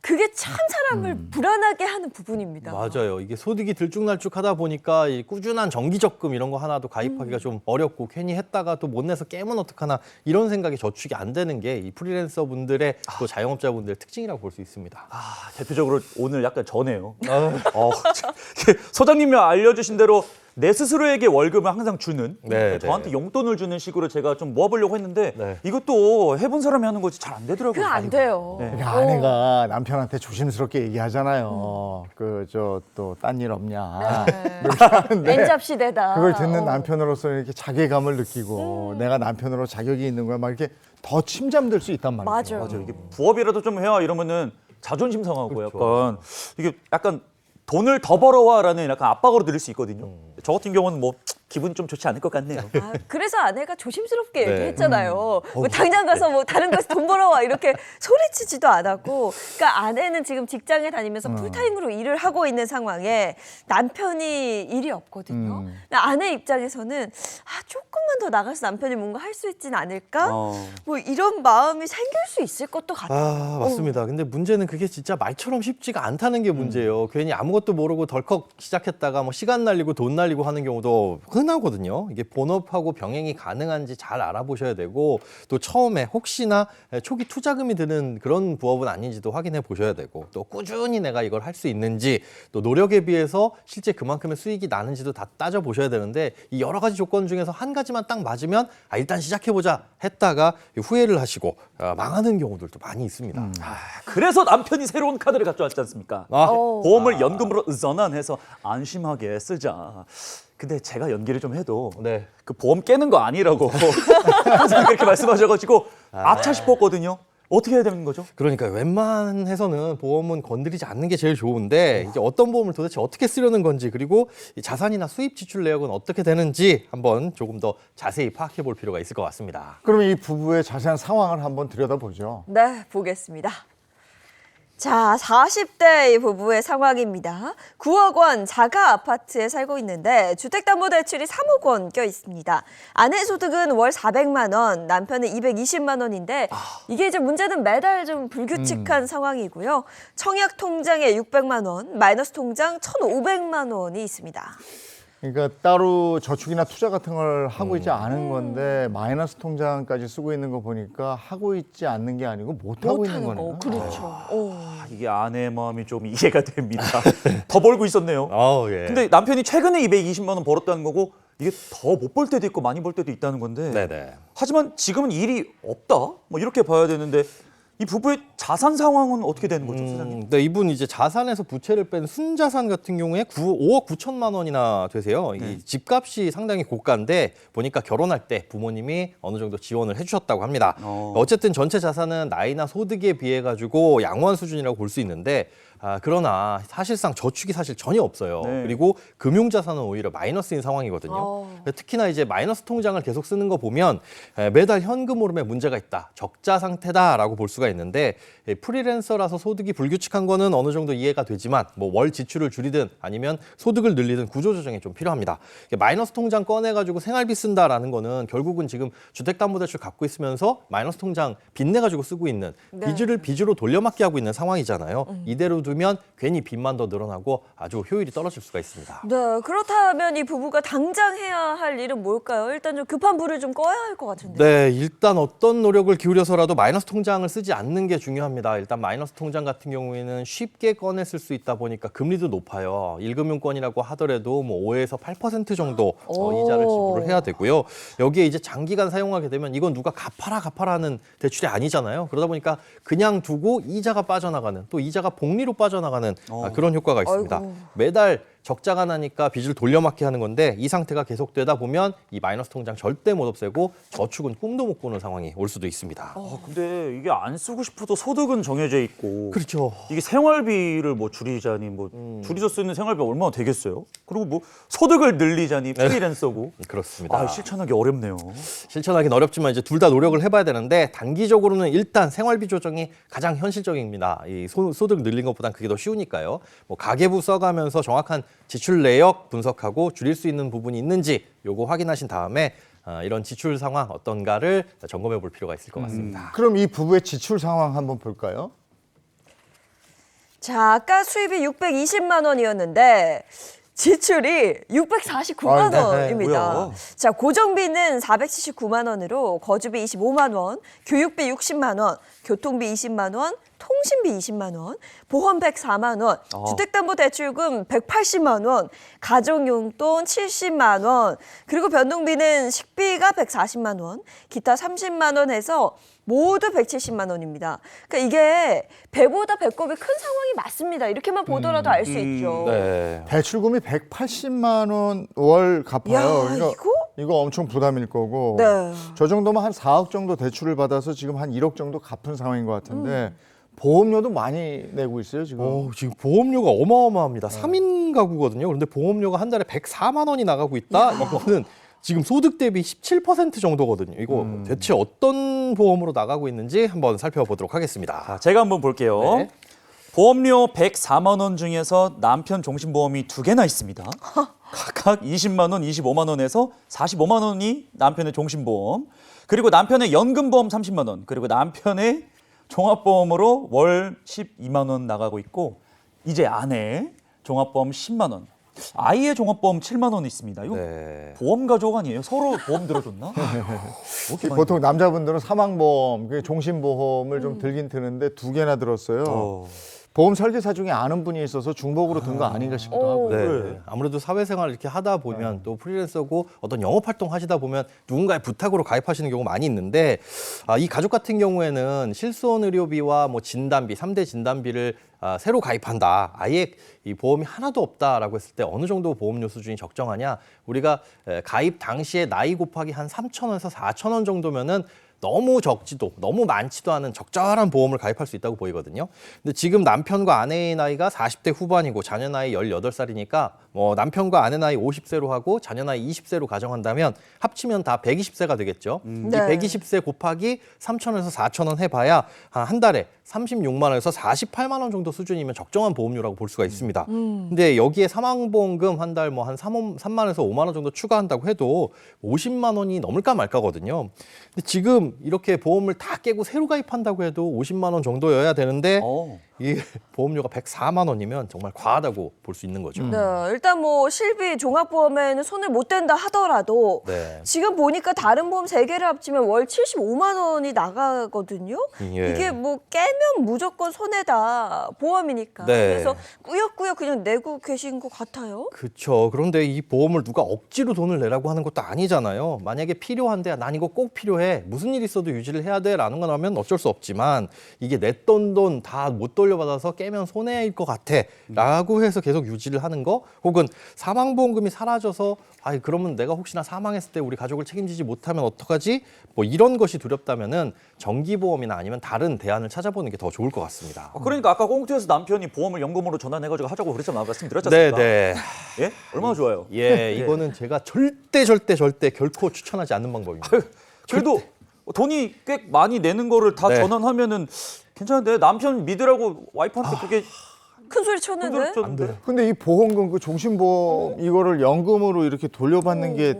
그게 참 사람을 불안하게 하는 부분입니다.
맞아요. 이게 소득이 들쭉날쭉하다 보니까 이 꾸준한 정기적금 이런 거 하나도 가입하기가 좀 어렵고 괜히 했다가 또 못 내서 깨면 어떡하나 이런 생각이 저축이 안 되는 게 이 프리랜서 분들의 또 자영업자분들의 특징이라고 볼 수 있습니다.
대표적으로 오늘 약간 저네요. 소장님이 알려주신 대로 내 스스로에게 월급을 항상 주는
네,
저한테
네.
용돈을 주는 식으로 제가 좀 모아보려고 했는데
네.
이것도 해본 사람이 하는 거지 잘 안 되더라고요.
그거 안 돼요.
네.
그러니까 아내가 남편한테 조심스럽게 얘기하잖아요. 또 딴 일 없냐.
N잡 시대다.
그걸 듣는 남편으로서 이렇게 자괴감을 느끼고 내가 남편으로 자격이 있는 거야 막 이렇게 더 침잠들 수 있단 말이죠.
맞아요.
이게 부업이라도 좀 해야 이러면은 자존심 상하고 약간 돈을 더 벌어와라는 약간 압박으로 들릴 수 있거든요. 저 같은 경우는 뭐 기분 좀 좋지 않을 것 같네요.
아, 그래서 아내가 조심스럽게
네.
얘기했잖아요. 뭐 당장 가서 뭐 다른 거에서 돈 벌어와 이렇게 소리치지도 않았고, 그러니까 아내는 지금 직장에 다니면서 풀타임으로 일을 하고 있는 상황에 남편이 일이 없거든요. 근데 아내 입장에서는 조금만 더 나가서 남편이 뭔가 할 수 있진 않을까? 뭐 이런 마음이 생길 수 있을 것도 같아요.
맞습니다. 근데 문제는 그게 진짜 말처럼 쉽지가 않다는 게 문제예요. 괜히 아무것도 모르고 덜컥 시작했다가 뭐 시간 날리고 돈 날리고 하는 경우도 흔하거든요. 이게 본업하고 병행이 가능한지 잘 알아보셔야 되고, 또 처음에 혹시나 초기 투자금이 드는 그런 부업은 아닌지도 확인해 보셔야 되고, 또 꾸준히 내가 이걸 할 수 있는지, 또 노력에 비해서 실제 그만큼의 수익이 나는지도 다 따져 보셔야 되는데, 이 여러 가지 조건 중에서 한 가지만 딱 맞으면 일단 시작해보자 했다가 후회를 하시고 망하는 경우들도 많이 있습니다.
그래서 남편이 새로운 카드를 가져왔지 않습니까? 보험을 연금으로 전환해서 안심하게 쓰자. 근데 제가 연기를 좀 해도
네.
그 보험 깨는 거 아니라고 항상 그렇게 말씀하셔가지고 아차 싶었거든요. 어떻게 해야 되는 거죠?
그러니까 웬만해서는 보험은 건드리지 않는 게 제일 좋은데, 이제 어떤 보험을 도대체 어떻게 쓰려는 건지, 그리고 이 자산이나 수입 지출 내역은 어떻게 되는지 한번 조금 더 자세히 파악해 볼 필요가 있을 것 같습니다.
그럼 이 부부의 자세한 상황을 한번 들여다보죠.
네, 보겠습니다. 자, 40대 부부의 상황입니다. 9억 원 자가 아파트에 살고 있는데 주택담보대출이 3억 원 껴 있습니다. 아내 소득은 월 400만 원, 남편은 220만 원인데 이게 이제 문제는 매달 좀 불규칙한 상황이고요. 청약 통장에 600만 원, 마이너스 통장 1,500만 원이 있습니다.
그러니까 따로 저축이나 투자 같은 걸 하고 있지 않은 건데 마이너스 통장까지 쓰고 있는 거 보니까 하고 있지 않는 게 아니고 못 하고 있는 거네요.
그렇죠.
이게 아내의 마음이 좀 이해가 됩니다. 더 벌고 있었네요.
예.
근데 남편이 최근에 220만 원 벌었다는 거고, 이게 더 못 벌 때도 있고 많이 벌 때도 있다는 건데,
네네.
하지만 지금은 일이 없다? 뭐 이렇게 봐야 되는데, 이 부부의 자산 상황은 어떻게 되는 거죠, 소장님?
네, 이분 이제 자산에서 부채를 뺀 순자산 같은 경우에 5억 9천만 원이나 되세요. 이 집값이 상당히 고가인데 보니까 결혼할 때 부모님이 어느 정도 지원을 해주셨다고 합니다. 어쨌든 전체 자산은 나이나 소득에 비해 가지고 양호한 수준이라고 볼 수 있는데, 그러나 사실상 저축이 사실 전혀 없어요.
네.
그리고 금융자산은 오히려 마이너스인 상황이거든요. 특히나 이제 마이너스 통장을 계속 쓰는 거 보면 매달 현금 흐름에 문제가 있다, 적자 상태다라고 볼 수가 있는데, 프리랜서라서 소득이 불규칙한 거는 어느 정도 이해가 되지만 뭐 월 지출을 줄이든 아니면 소득을 늘리든 구조조정이 좀 필요합니다. 마이너스 통장 꺼내가지고 생활비 쓴다라는 거는 결국은 지금 주택담보대출 갖고 있으면서 마이너스 통장 빚내가지고 쓰고 있는, 빚을 빚으로 돌려막기 하고 있는 상황이잖아요. 이대로 두면 괜히 빚만 더 늘어나고 아주 효율이 떨어질 수가 있습니다.
네, 그렇다면 이 부부가 당장 해야 할 일은 뭘까요? 일단 좀 급한 불을 좀 꺼야 할 것 같은데.
네, 일단 어떤 노력을 기울여서라도 마이너스 통장을 쓰지 않는 게 중요합니다. 일단 마이너스 통장 같은 경우에는 쉽게 꺼내 쓸 수 있다 보니까 금리도 높아요. 1금융권이라고 하더라도 뭐 5에서 8% 정도 이자를 지불을 해야 되고요. 여기에 이제 장기간 사용하게 되면 이건 누가 갚아라 하는 대출이 아니잖아요. 그러다 보니까 그냥 두고 이자가 빠져나가는, 또 이자가 복리로 빠져나가는 그런 효과가 있습니다.
아이고.
매달 적자가 나니까 빚을 돌려막기 하는 건데, 이 상태가 계속되다 보면 이 마이너스 통장 절대 못 없애고 저축은 꿈도 못 꾸는 상황이 올 수도 있습니다.
근데 이게 안 쓰고 싶어도 소득은 정해져 있고,
그렇죠.
이게 생활비를 뭐 줄이자니 뭐 줄여서 쓰는 생활비 얼마나 되겠어요? 그리고 뭐 소득을 늘리자니 프리랜서고.
그렇습니다.
실천하기 어렵네요.
실천하기는 어렵지만 이제 둘 다 노력을 해봐야 되는데, 단기적으로는 일단 생활비 조정이 가장 현실적입니다. 이 소득 늘린 것보단 그게 더 쉬우니까요. 뭐 가계부 써가면서 정확한 지출 내역 분석하고 줄일 수 있는 부분이 있는지 요거 확인하신 다음에 이런 지출 상황 어떤가를 점검해 볼 필요가 있을 것 같습니다.
그럼 이 부부의 지출 상황 한번 볼까요?
자, 아까 수입이 620만 원이었는데 지출이 649만
네.
원입니다.
뭐야?
자, 고정비는 479만 원으로 거주비 25만 원, 교육비 60만 원, 교통비 20만 원, 통신비 20만 원, 보험 104만 원, 주택담보대출금 180만 원, 가정용돈 70만 원, 그리고 변동비는 식비가 140만 원, 기타 30만 원 해서 모두 170만 원입니다. 그러니까 이게 배보다 배꼽이 큰 상황이 맞습니다. 이렇게만 보더라도 알 수 있죠.
네.
대출금이 180만 원 월 갚아요.
야,
그러니까 이거 엄청 부담일 거고.
네.
저 정도면 한 4억 정도 대출을 받아서 지금 한 1억 정도 갚은 상황인 것 같은데 보험료도 많이 내고 있어요 지금.
지금 보험료가 어마어마합니다. 3인 가구거든요. 그런데 보험료가 한 달에 104만 원이 나가고 있다. 이거는 지금 소득 대비 17% 정도거든요. 이거 대체 어떤 보험으로 나가고 있는지 한번 살펴보도록 하겠습니다.
자, 제가 한번 볼게요.
네.
보험료 104만 원 중에서 남편 종신보험이 2개나 있습니다. 각각 20만 원, 25만 원에서 45만 원이 남편의 종신보험, 그리고 남편의 연금보험 30만 원, 그리고 남편의 종합보험으로 월 12만 원 나가고 있고, 이제 아내 종합보험 10만 원, 아이의 종합보험 7만 원 있습니다. 이거
네.
보험 가족 아니에요? 서로 보험 들어줬나? 이렇게 많이
보통 남자분들은 사망보험, 종신보험을 좀 들긴 드는데 2개나 들었어요. 보험 설계사 중에 아는 분이 있어서 중복으로 든 거 아닌가 싶기도 하고.
네.
그래.
아무래도 사회생활 이렇게 하다 보면 또 프리랜서고 어떤 영업 활동 하시다 보면 누군가의 부탁으로 가입하시는 경우가 많이 있는데 이 가족 같은 경우에는 실손 의료비와 뭐 진단비, 3대 진단비를 새로 가입한다. 아예 이 보험이 하나도 없다라고 했을 때 어느 정도 보험료 수준이 적정하냐? 우리가 가입 당시에 나이 곱하기 한 3,000원에서 4,000원 정도면은 너무 적지도 너무 많지도 않은 적절한 보험을 가입할 수 있다고 보이거든요. 근데 지금 남편과 아내의 나이가 40대 후반이고 자녀 나이 18살이니까 남편과 아내 나이 50세로 하고 자녀 나이 20세로 가정한다면 합치면 다 120세가 되겠죠.
네.
이 120세 곱하기 3,000원에서 4,000원 해봐야 한 달에 36만 원에서 48만 원 정도 수준이면 적정한 보험료라고 볼 수가 있습니다. 근데 여기에 사망보험금 한 달 한 3만에서 5만 원 정도 추가한다고 해도 50만 원이 넘을까 말까거든요. 근데 지금 이렇게 보험을 다 깨고 새로 가입한다고 해도 50만 원 정도여야 되는데 이 보험료가 104만 원이면 정말 과하다고 볼 수 있는 거죠.
네, 일단 뭐 실비 종합보험에는 손을 못 댄다 하더라도
네.
지금 보니까 다른 보험 3개를 합치면 월 75만 원이 나가거든요.
예.
이게 뭐 깨면 무조건 손해다, 보험이니까.
네.
그래서 꾸역꾸역 그냥 내고 계신 것 같아요.
그렇죠. 그런데 이 보험을 누가 억지로 돈을 내라고 하는 것도 아니잖아요. 만약에 필요한데 난 이거 꼭 필요해. 무슨 일 있어도 유지를 해야 돼라는 거라면 어쩔 수 없지만 이게 냈던 돈 다 못 돌려받아서 깨면 손해일 것 같아 라고 해서 계속 유지를 하는 거, 혹은 사망보험금이 사라져서 그러면 내가 혹시나 사망했을 때 우리 가족을 책임지지 못하면 어떡하지? 뭐 이런 것이 두렵다면은 정기보험이나 아니면 다른 대안을 찾아보는 게 더 좋을 것 같습니다.
그러니까 아까 꽁트에서 남편이 보험을 연금으로 전환해가지고 하자고 그랬잖아요. 말씀드렸지 않습니까?
네.
예? 얼마나 좋아요.
이거는 제가 절대 결코 추천하지 않는 방법입니다.
그래도 돈이 꽤 많이 내는 거를 다
네.
전환하면은 괜찮은데, 남편 믿으라고 와이프한테 그게
큰 소리 쳤는데?
힘들었는데.
근데 이 보험금, 그 종신보험 이거를 연금으로 이렇게 돌려받는 게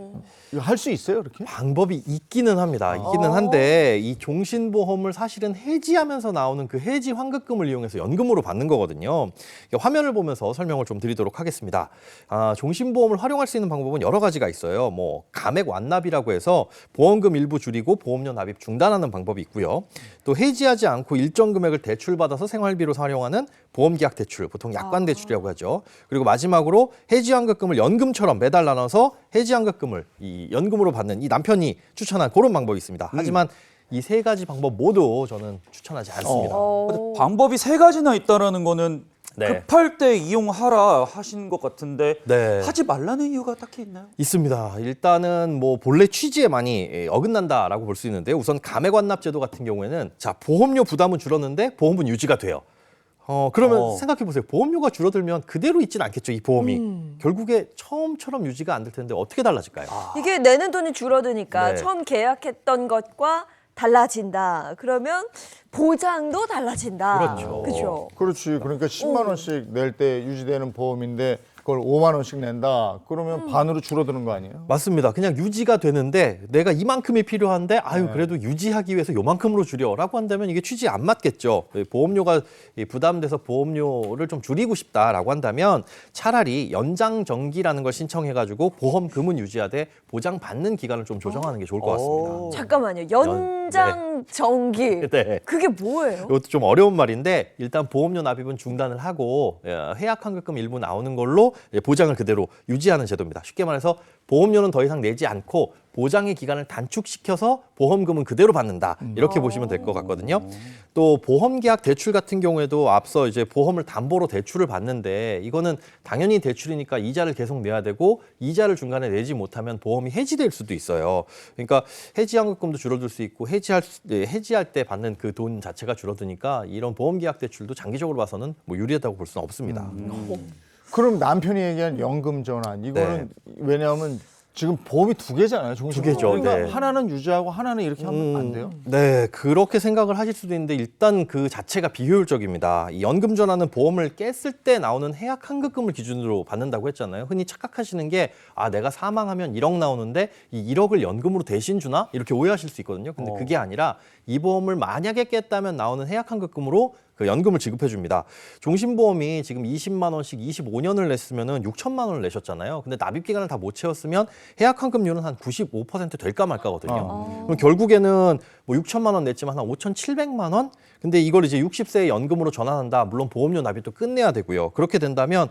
할 수 있어요, 이렇게?
방법이 있기는 합니다. 있기는 한데 이 종신보험을 사실은 해지하면서 나오는 그 해지 환급금을 이용해서 연금으로 받는 거거든요. 화면을 보면서 설명을 좀 드리도록 하겠습니다. 종신보험을 활용할 수 있는 방법은 여러 가지가 있어요. 뭐 감액 완납이라고 해서 보험금 일부 줄이고 보험료 납입 중단하는 방법이 있고요. 또 해지하지 않고 일정 금액을 대출받아서 생활비로 사용하는 보험계약 대출, 보통 약관 대출이라고 하죠. 그리고 마지막으로 해지 환급금을 연금처럼 매달 나눠서 해지 환급금을 이 연금으로 받는 이 남편이 추천한 그런 방법이 있습니다. 하지만 이 세 가지 방법 모두 저는 추천하지 않습니다.
근데 방법이 3가지나 있다라는 거는
네.
급할 때 이용하라 하신 것 같은데
네.
하지 말라는 이유가 딱히 있나요?
있습니다. 일단은 뭐 본래 취지에 많이 어긋난다라고 볼 수 있는데, 우선 감액완납제도 같은 경우에는 보험료 부담은 줄었는데 보험은 유지가 돼요. 그러면 생각해 보세요. 보험료가 줄어들면 그대로 있진 않겠죠, 이 보험이. 결국에 처음처럼 유지가 안 될 텐데 어떻게 달라질까요?
이게 내는 돈이 줄어드니까
네.
처음 계약했던 것과 달라진다. 그러면 보장도 달라진다.
그렇죠.
그렇죠.
그렇지. 그러니까 10만 원씩 낼 때 유지되는 보험인데 그걸 5만 원씩 낸다. 그러면 반으로 줄어드는 거 아니에요?
맞습니다. 그냥 유지가 되는데 내가 이만큼이 필요한데 그래도 유지하기 위해서 요만큼으로 줄여라고 한다면 이게 취지에 안 맞겠죠. 보험료가 부담돼서 보험료를 좀 줄이고 싶다라고 한다면 차라리 연장 정기라는 걸 신청해가지고 보험금은 유지하되 보장받는 기간을 좀 조정하는 게 좋을 것 같습니다.
잠깐만요. 연장 정기.
네.
그게 뭐예요?
이것도 좀 어려운 말인데 일단 보험료 납입은 중단을 하고 해약 환급금 일부 나오는 걸로 보장을 그대로 유지하는 제도입니다. 쉽게 말해서 보험료는 더 이상 내지 않고 보장의 기간을 단축시켜서 보험금은 그대로 받는다. 이렇게 보시면 될 것 같거든요. 또 보험계약 대출 같은 경우에도 앞서 이제 보험을 담보로 대출을 받는데 이거는 당연히 대출이니까 이자를 계속 내야 되고 이자를 중간에 내지 못하면 보험이 해지될 수도 있어요. 그러니까 해지환급금도 줄어들 수 있고 해지할 때 받는 그 돈 자체가 줄어드니까 이런 보험계약 대출도 장기적으로 봐서는 뭐 유리하다고 볼 수는 없습니다.
그럼 남편이 얘기한 연금 전환 이거는 왜냐하면 지금 보험이 두 개잖아요.
두 개죠.
그러니까
네.
하나는 유지하고 하나는 이렇게 하면 안 돼요?
네, 그렇게 생각을 하실 수도 있는데 일단 그 자체가 비효율적입니다. 이 연금 전환은 보험을 깼을 때 나오는 해약 환급금을 기준으로 받는다고 했잖아요. 흔히 착각하시는 게 내가 사망하면 1억 나오는데 이 1억을 연금으로 대신 주나? 이렇게 오해하실 수 있거든요. 근데 그게 아니라 이 보험을 만약에 깼다면 나오는 해약 환급금으로 그 연금을 지급해 줍니다. 종신보험이 지금 20만 원씩 25년을 냈으면은 6천만 원을 내셨잖아요. 근데 납입 기간을 다 못 채웠으면 해약 환급률은 한 95% 될까 말까거든요. 그럼 결국에는 뭐 6천만 원 냈지만 한 5,700만 원? 근데 이걸 이제 60세에 연금으로 전환한다. 물론 보험료 납입도 끝내야 되고요. 그렇게 된다면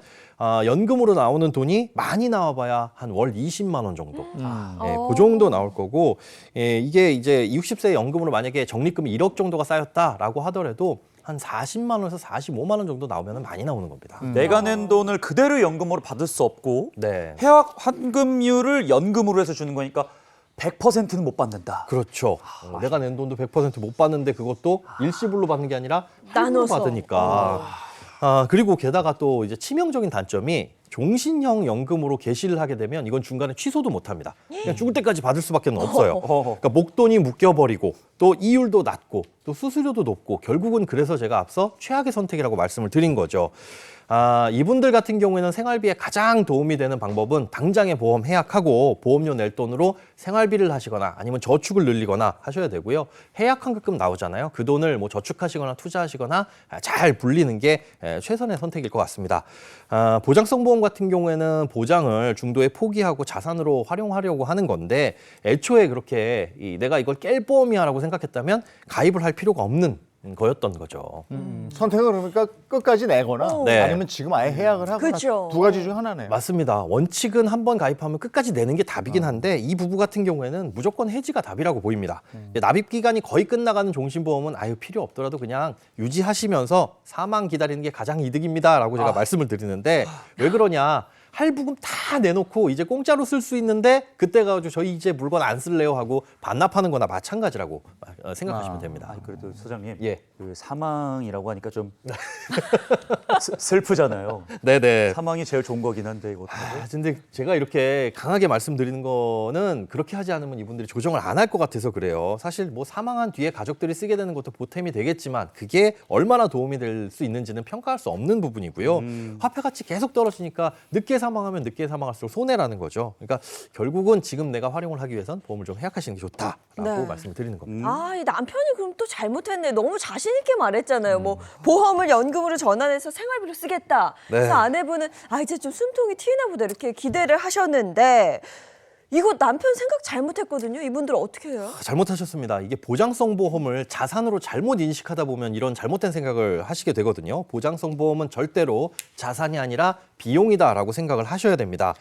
연금으로 나오는 돈이 많이 나와봐야 한 월 20만 원 정도. 그 정도 나올 거고 이게 이제 60세 연금으로 만약에 적립금이 1억 정도가 쌓였다라고 하더라도 한 40만 원에서 45만 원 정도 나오면 많이 나오는 겁니다.
내가 낸 돈을 그대로 연금으로 받을 수 없고
네.
해약 환급률을 연금으로 해서 주는 거니까 100%는 못 받는다.
그렇죠. 내가 낸 돈도 100% 못 받는데 그것도 일시불로 받는 게 아니라 할부로
나눠서.
받으니까. 그리고 게다가 또 이제 치명적인 단점이 종신형 연금으로 개시를 하게 되면 이건 중간에 취소도 못 합니다. 그냥 죽을 때까지 받을 수밖에 없어요. 그러니까 목돈이 묶여버리고 또 이율도 낮고 또 수수료도 높고 결국은 그래서 제가 앞서 최악의 선택이라고 말씀을 드린 거죠. 이분들 같은 경우에는 생활비에 가장 도움이 되는 방법은 당장에 보험 해약하고 보험료 낼 돈으로 생활비를 하시거나 아니면 저축을 늘리거나 하셔야 되고요. 해약 환급금 나오잖아요. 그 돈을 뭐 저축하시거나 투자하시거나 잘 불리는 게 최선의 선택일 것 같습니다. 보장성 보험 같은 경우에는 보장을 중도에 포기하고 자산으로 활용하려고 하는 건데 애초에 그렇게 내가 이걸 깰 보험이야라고 생각했다면 가입을 할 필요가 없는 거였던 거죠.
선택을 그러니까 끝까지 내거나
네.
아니면 지금 아예 해약을 하거나
그죠.
두 가지 중 하나네요.
맞습니다. 원칙은 한 번 가입하면 끝까지 내는 게 답이긴 한데 이 부부 같은 경우에는 무조건 해지가 답이라고 보입니다. 납입 기간이 거의 끝나가는 종신보험은 필요 없더라도 그냥 유지하시면서 사망 기다리는 게 가장 이득입니다라고 제가 말씀을 드리는데 왜 그러냐? 할부금 다 내놓고 이제 공짜로 쓸 수 있는데 그때 가지고 저희 이제 물건 안 쓸래요 하고 반납하는 거나 마찬가지라고 생각하시면 됩니다.
그래도 소장님,
예.
그 사망이라고 하니까 좀 슬프잖아요.
네네.
사망이 제일 좋은 거긴 한데 이것도.
근데 제가 이렇게 강하게 말씀드리는 거는 그렇게 하지 않으면 이분들이 조정을 안 할 것 같아서 그래요. 사실 뭐 사망한 뒤에 가족들이 쓰게 되는 것도 보탬이 되겠지만 그게 얼마나 도움이 될 수 있는지는 평가할 수 없는 부분이고요. 화폐가치 계속 떨어지니까 늦게 사망하면 늦게 사망할수록 손해라는 거죠. 그러니까 결국은 지금 내가 활용을 하기 위해선 보험을 좀 해약하시는 게 좋다라고
네.
말씀을 드리는 겁니다.
이 남편이 그럼 또 잘못했네. 너무 자신 있게 말했잖아요. 뭐 보험을 연금으로 전환해서 생활비로 쓰겠다.
네.
그래서 아내분은 이제 좀 숨통이 트이나 보다 이렇게 기대를 하셨는데 이거 남편 생각 잘못했거든요. 이분들 어떻게 해요?
잘못하셨습니다. 이게 보장성 보험을 자산으로 잘못 인식하다 보면 이런 잘못된 생각을 하시게 되거든요. 보장성 보험은 절대로 자산이 아니라 비용이다라고 생각을 하셔야 됩니다.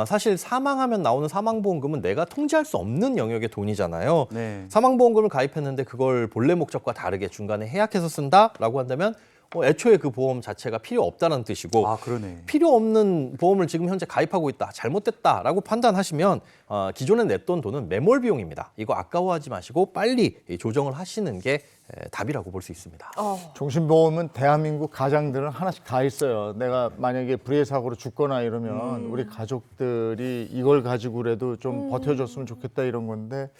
사실 사망하면 나오는 사망보험금은 내가 통제할 수 없는 영역의 돈이잖아요.
네.
사망보험금을 가입했는데 그걸 본래 목적과 다르게 중간에 해약해서 쓴다라고 한다면 애초에 그 보험 자체가 필요 없다는 뜻이고
그러네.
필요 없는 보험을 지금 현재 가입하고 있다, 잘못됐다라고 판단하시면 기존에 냈던 돈은 매몰 비용입니다. 이거 아까워하지 마시고 빨리 조정을 하시는 게 답이라고 볼 수 있습니다.
종신보험은 대한민국 가장들은 하나씩 다 있어요. 내가 만약에 불의의 사고로 죽거나 이러면 우리 가족들이 이걸 가지고라도 좀 버텨줬으면 좋겠다 이런 건데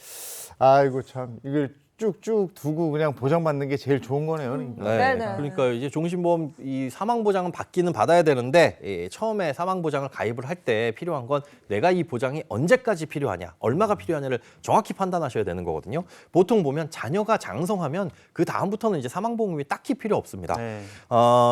아이고 참 이걸 쭉쭉 두고 그냥 보장받는 게 제일 좋은 거네요. 그러니까.
네네.
그러니까 이제 종신보험 이 사망보장은 받기는 받아야 되는데 처음에 사망보장을 가입을 할 때 필요한 건 내가 이 보장이 언제까지 필요하냐, 얼마가 필요하냐를 정확히 판단하셔야 되는 거거든요. 보통 보면 자녀가 장성하면 그 다음부터는 이제 사망보험이 딱히 필요 없습니다.
네.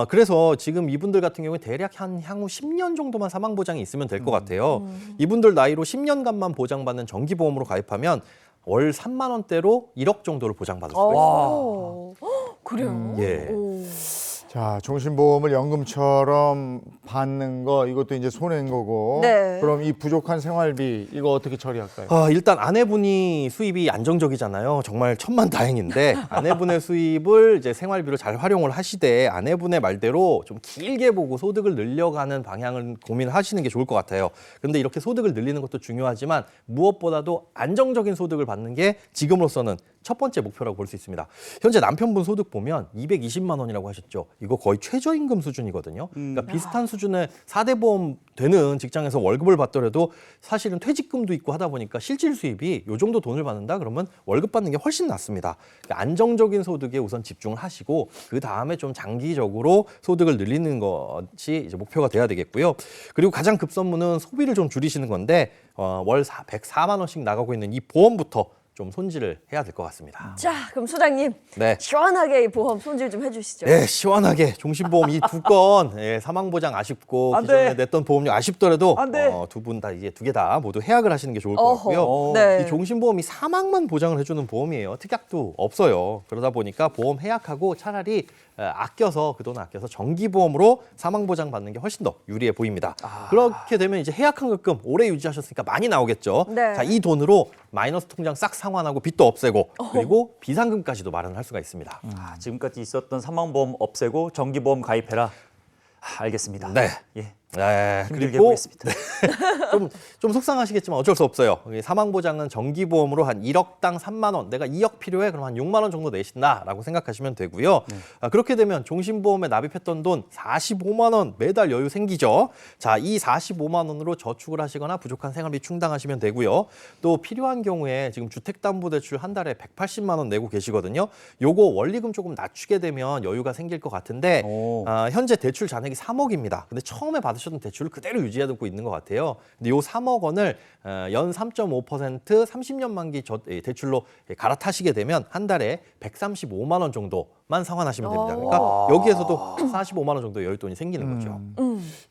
그래서 지금 이분들 같은 경우에 대략 향후 10년 정도만 사망보장이 있으면 될 것 같아요. 이분들 나이로 10년간만 보장받는 정기보험으로 가입하면 월 3만 원대로 1억 정도를 보장받을 수가 있습니다.
그래요?
예.
자, 종신보험을 연금처럼 받는 거 이것도 이제 손해인 거고.
네.
그럼 이 부족한 생활비 이거 어떻게 처리할까요?
일단 아내분이 수입이 안정적이잖아요. 정말 천만다행인데 아내분의 수입을 이제 생활비로 잘 활용을 하시되 아내분의 말대로 좀 길게 보고 소득을 늘려가는 방향을 고민하시는 게 좋을 것 같아요. 그런데 이렇게 소득을 늘리는 것도 중요하지만 무엇보다도 안정적인 소득을 받는 게 지금으로서는 첫 번째 목표라고 볼 수 있습니다. 현재 남편분 소득 보면 220만 원이라고 하셨죠. 이거 거의 최저임금 수준이거든요. 그러니까 비슷한 수준의 4대 보험 되는 직장에서 월급을 받더라도 사실은 퇴직금도 있고 하다 보니까 실질 수입이 이 정도 돈을 받는다 그러면 월급 받는 게 훨씬 낫습니다. 그러니까 안정적인 소득에 우선 집중을 하시고 그 다음에 좀 장기적으로 소득을 늘리는 것이 이제 목표가 돼야 되겠고요. 그리고 가장 급선무는 소비를 좀 줄이시는 건데 월 104만 원씩 나가고 있는 이 보험부터 좀 손질을 해야 될 것 같습니다.
자, 그럼 소장님
네.
시원하게 이 보험 손질 좀 해주시죠.
네, 시원하게 종신보험 이 두 건 사망보장 아쉽고
안
기존에
돼.
냈던 보험료 아쉽더라도
안 돼.
두 분 다 이게 두 개 다 모두 해약을 하시는 게 좋을 것
어허.
같고요.
네.
이 종신보험이 사망만 보장을 해주는 보험이에요. 특약도 없어요. 그러다 보니까 보험 해약하고 차라리 아껴서 그 돈 아껴서 정기보험으로 사망보장 받는 게 훨씬 더 유리해 보입니다. 그렇게 되면 이제 해약한 적금 오래 유지하셨으니까 많이 나오겠죠.
네.
자, 이 돈으로 마이너스 통장 싹 상환하고 빚도 없애고 그리고 비상금까지도 마련할 수가 있습니다.
지금까지 있었던 사망보험 없애고 정기보험 가입해라. 알겠습니다.
네.
예.
네,
힘들게
그리고
해보겠습니다.
좀 속상하시겠지만 어쩔 수 없어요. 사망보장은 정기보험으로 한 1억당 3만 원, 내가 2억 필요해 그럼 한 6만 원 정도 내신다라고 생각하시면 되고요. 그렇게 되면 종신보험에 납입했던 돈 45만 원 매달 여유 생기죠. 자, 이 45만 원으로 저축을 하시거나 부족한 생활비 충당하시면 되고요. 또 필요한 경우에 지금 주택담보대출 한 달에 180만 원 내고 계시거든요. 요거 원리금 조금 낮추게 되면 여유가 생길 것 같은데
오.
현재 대출 잔액이 3억입니다. 근데 처음에 받으셨던 대출을 그대로 유지하고 있는 것 같아요. 근데 요 3억 원을 연 3.5% 30년 만기 대출로 갈아타시게 되면 한 달에 135만 원 정도만 상환하시면 됩니다. 그러니까 여기에서도 45만 원 정도 여윳돈이 생기는 거죠.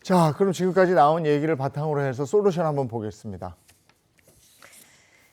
자, 그럼 지금까지 나온 얘기를 바탕으로 해서 솔루션 한번 보겠습니다.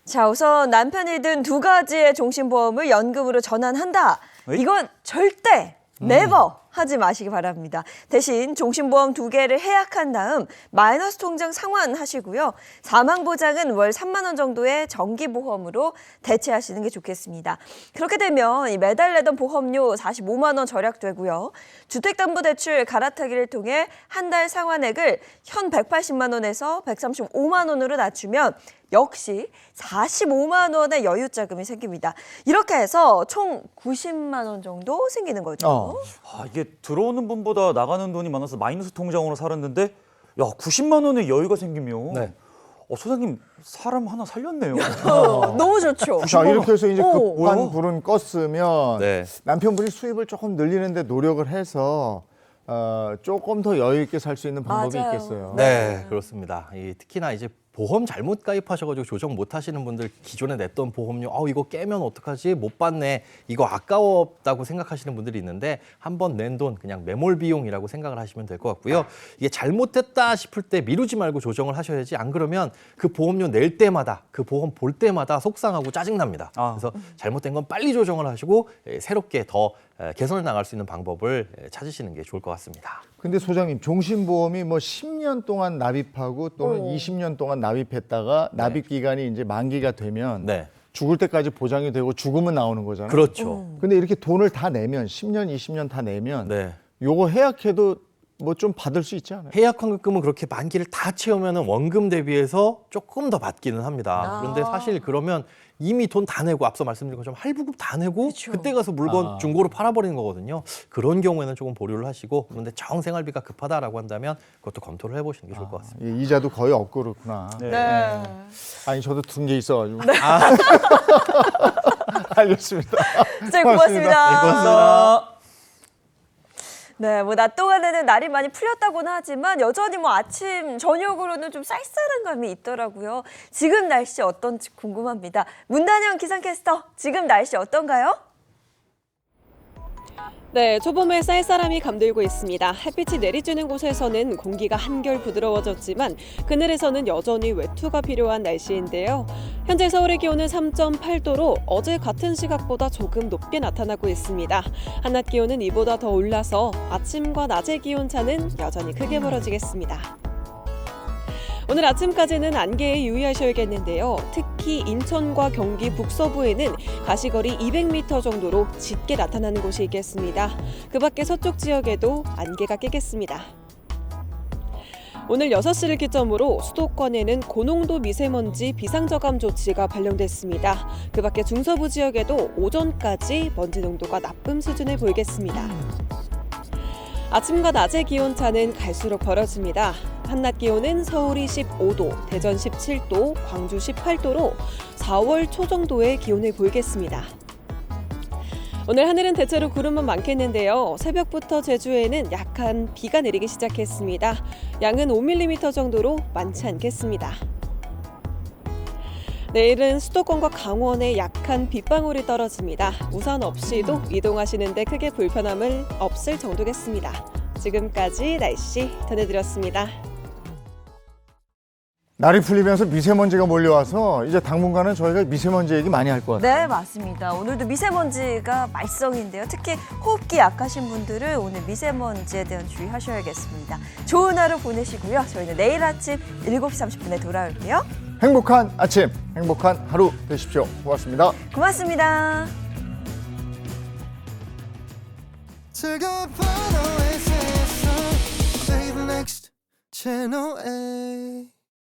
자, 우선 남편이 든 두 가지의 종신보험을 연금으로 전환한다.
에이?
이건 절대 네버 하지 마시기 바랍니다. 대신 종신보험 두 개를 해약한 다음 마이너스 통장 상환하시고요. 사망보장은 월 3만 원 정도의 정기보험으로 대체하시는 게 좋겠습니다. 그렇게 되면 이 매달 내던 보험료 45만 원 절약되고요. 주택담보대출 갈아타기를 통해 한 달 상환액을 현 180만 원에서 135만 원으로 낮추면 역시 45만 원의 여유 자금이 생깁니다. 이렇게 해서 총 90만 원 정도 생기는 거죠.
이게 들어오는 분보다 나가는 돈이 많아서 마이너스 통장으로 살았는데 야 90만 원의 여유가 생기면
네.
소장님 사람 하나 살렸네요.
너무 좋죠.
자, 이렇게 해서 이제
오.
급한 불은 껐으면
네.
남편분이 수입을 조금 늘리는데 노력을 해서 조금 더 여유 있게 살 수 있는 방법이
맞아요.
있겠어요.
네, 그렇습니다. 특히나 이제 보험 잘못 가입하셔가지고 조정 못 하시는 분들 기존에 냈던 보험료 이거 깨면 어떡하지 못 받네 이거 아까웠다고 생각하시는 분들이 있는데 한번 낸 돈 그냥 매몰 비용이라고 생각을 하시면 될 것 같고요. 이게 잘못됐다 싶을 때 미루지 말고 조정을 하셔야지 안 그러면 그 보험료 낼 때마다 그 보험 볼 때마다 속상하고 짜증납니다. 그래서 잘못된 건 빨리 조정을 하시고 새롭게 더 개선을 나갈 수 있는 방법을 찾으시는 게 좋을 것 같습니다.
근데 소장님, 종신보험이 뭐 10년 동안 납입하고 또는 20년 동안 납입했다가 납입 기간이 이제 만기가 되면
네,
죽을 때까지 보장이 되고 죽으면 나오는 거잖아요.
그렇죠.
근데 이렇게 돈을 다 내면 10년, 20년 다 내면
네.
요거 해약해도 뭐 좀 받을 수 있지 않아요?
해약 환급금은 그렇게 만기를 다 채우면 원금 대비해서 조금 더 받기는 합니다. 그런데 사실 그러면 이미 돈 다 내고 앞서 말씀드린 것처럼 할부금 다 내고 그때 가서 물건 중고로 팔아버리는 거거든요. 그런 경우에는 조금 보류를 하시고 그런데 정 생활비가 급하다라고 한다면 그것도 검토를 해보시는 게 좋을 것 같습니다.
이 이자도 거의 없고 그렇구나.
네.
아니 저도 둔 게 있어가지고. 알겠습니다.
네, 고맙습니다.
고맙습니다.
네, 뭐 낮 동안에는 날이 많이 풀렸다고는 하지만 여전히 뭐 아침, 저녁으로는 좀 쌀쌀한 감이 있더라고요. 지금 날씨 어떤지 궁금합니다. 문단영 기상캐스터, 지금 날씨 어떤가요?
네, 초봄에 쌀쌀함이 감돌고 있습니다. 햇빛이 내리쬐는 곳에서는 공기가 한결 부드러워졌지만 그늘에서는 여전히 외투가 필요한 날씨인데요. 현재 서울의 기온은 3.8도로 어제 같은 시각보다 조금 높게 나타나고 있습니다. 한낮 기온은 이보다 더 올라서 아침과 낮의 기온차는 여전히 크게 벌어지겠습니다. 오늘 아침까지는 안개에 유의하셔야겠는데요. 특히 인천과 경기 북서부에는 가시거리 200m 정도로 짙게 나타나는 곳이 있겠습니다. 그 밖에 서쪽 지역에도 안개가 끼겠습니다. 오늘 6시를 기점으로 수도권에는 고농도 미세먼지 비상저감 조치가 발령됐습니다. 그 밖에 중서부 지역에도 오전까지 먼지 농도가 나쁨 수준에 보이겠습니다. 아침과 낮의 기온차는 갈수록 벌어집니다. 한낮 기온은 서울이 15도, 대전 17도, 광주 18도로 4월 초 정도의 기온을 보이겠습니다. 오늘 하늘은 대체로 구름만 많겠는데요. 새벽부터 제주에는 약한 비가 내리기 시작했습니다. 양은 5mm 정도로 많지 않겠습니다. 내일은 수도권과 강원에 약한 빗방울이 떨어집니다. 우산 없이도 이동하시는데 크게 불편함을 없을 정도겠습니다. 지금까지 날씨 전해드렸습니다.
날이 풀리면서 미세먼지가 몰려와서 이제 당분간은 저희가 미세먼지 얘기 많이 할 것 같아요.
네, 맞습니다. 오늘도 미세먼지가 말썽인데요. 특히 호흡기 약하신 분들은 오늘 미세먼지에 대한 주의하셔야겠습니다. 좋은 하루 보내시고요. 저희는 내일 아침 7시 30분에 돌아올게요.
행복한 아침, 행복한 하루 되십시오. 고맙습니다.
고맙습니다.
즐거운 오아시스에서 Play the next channel A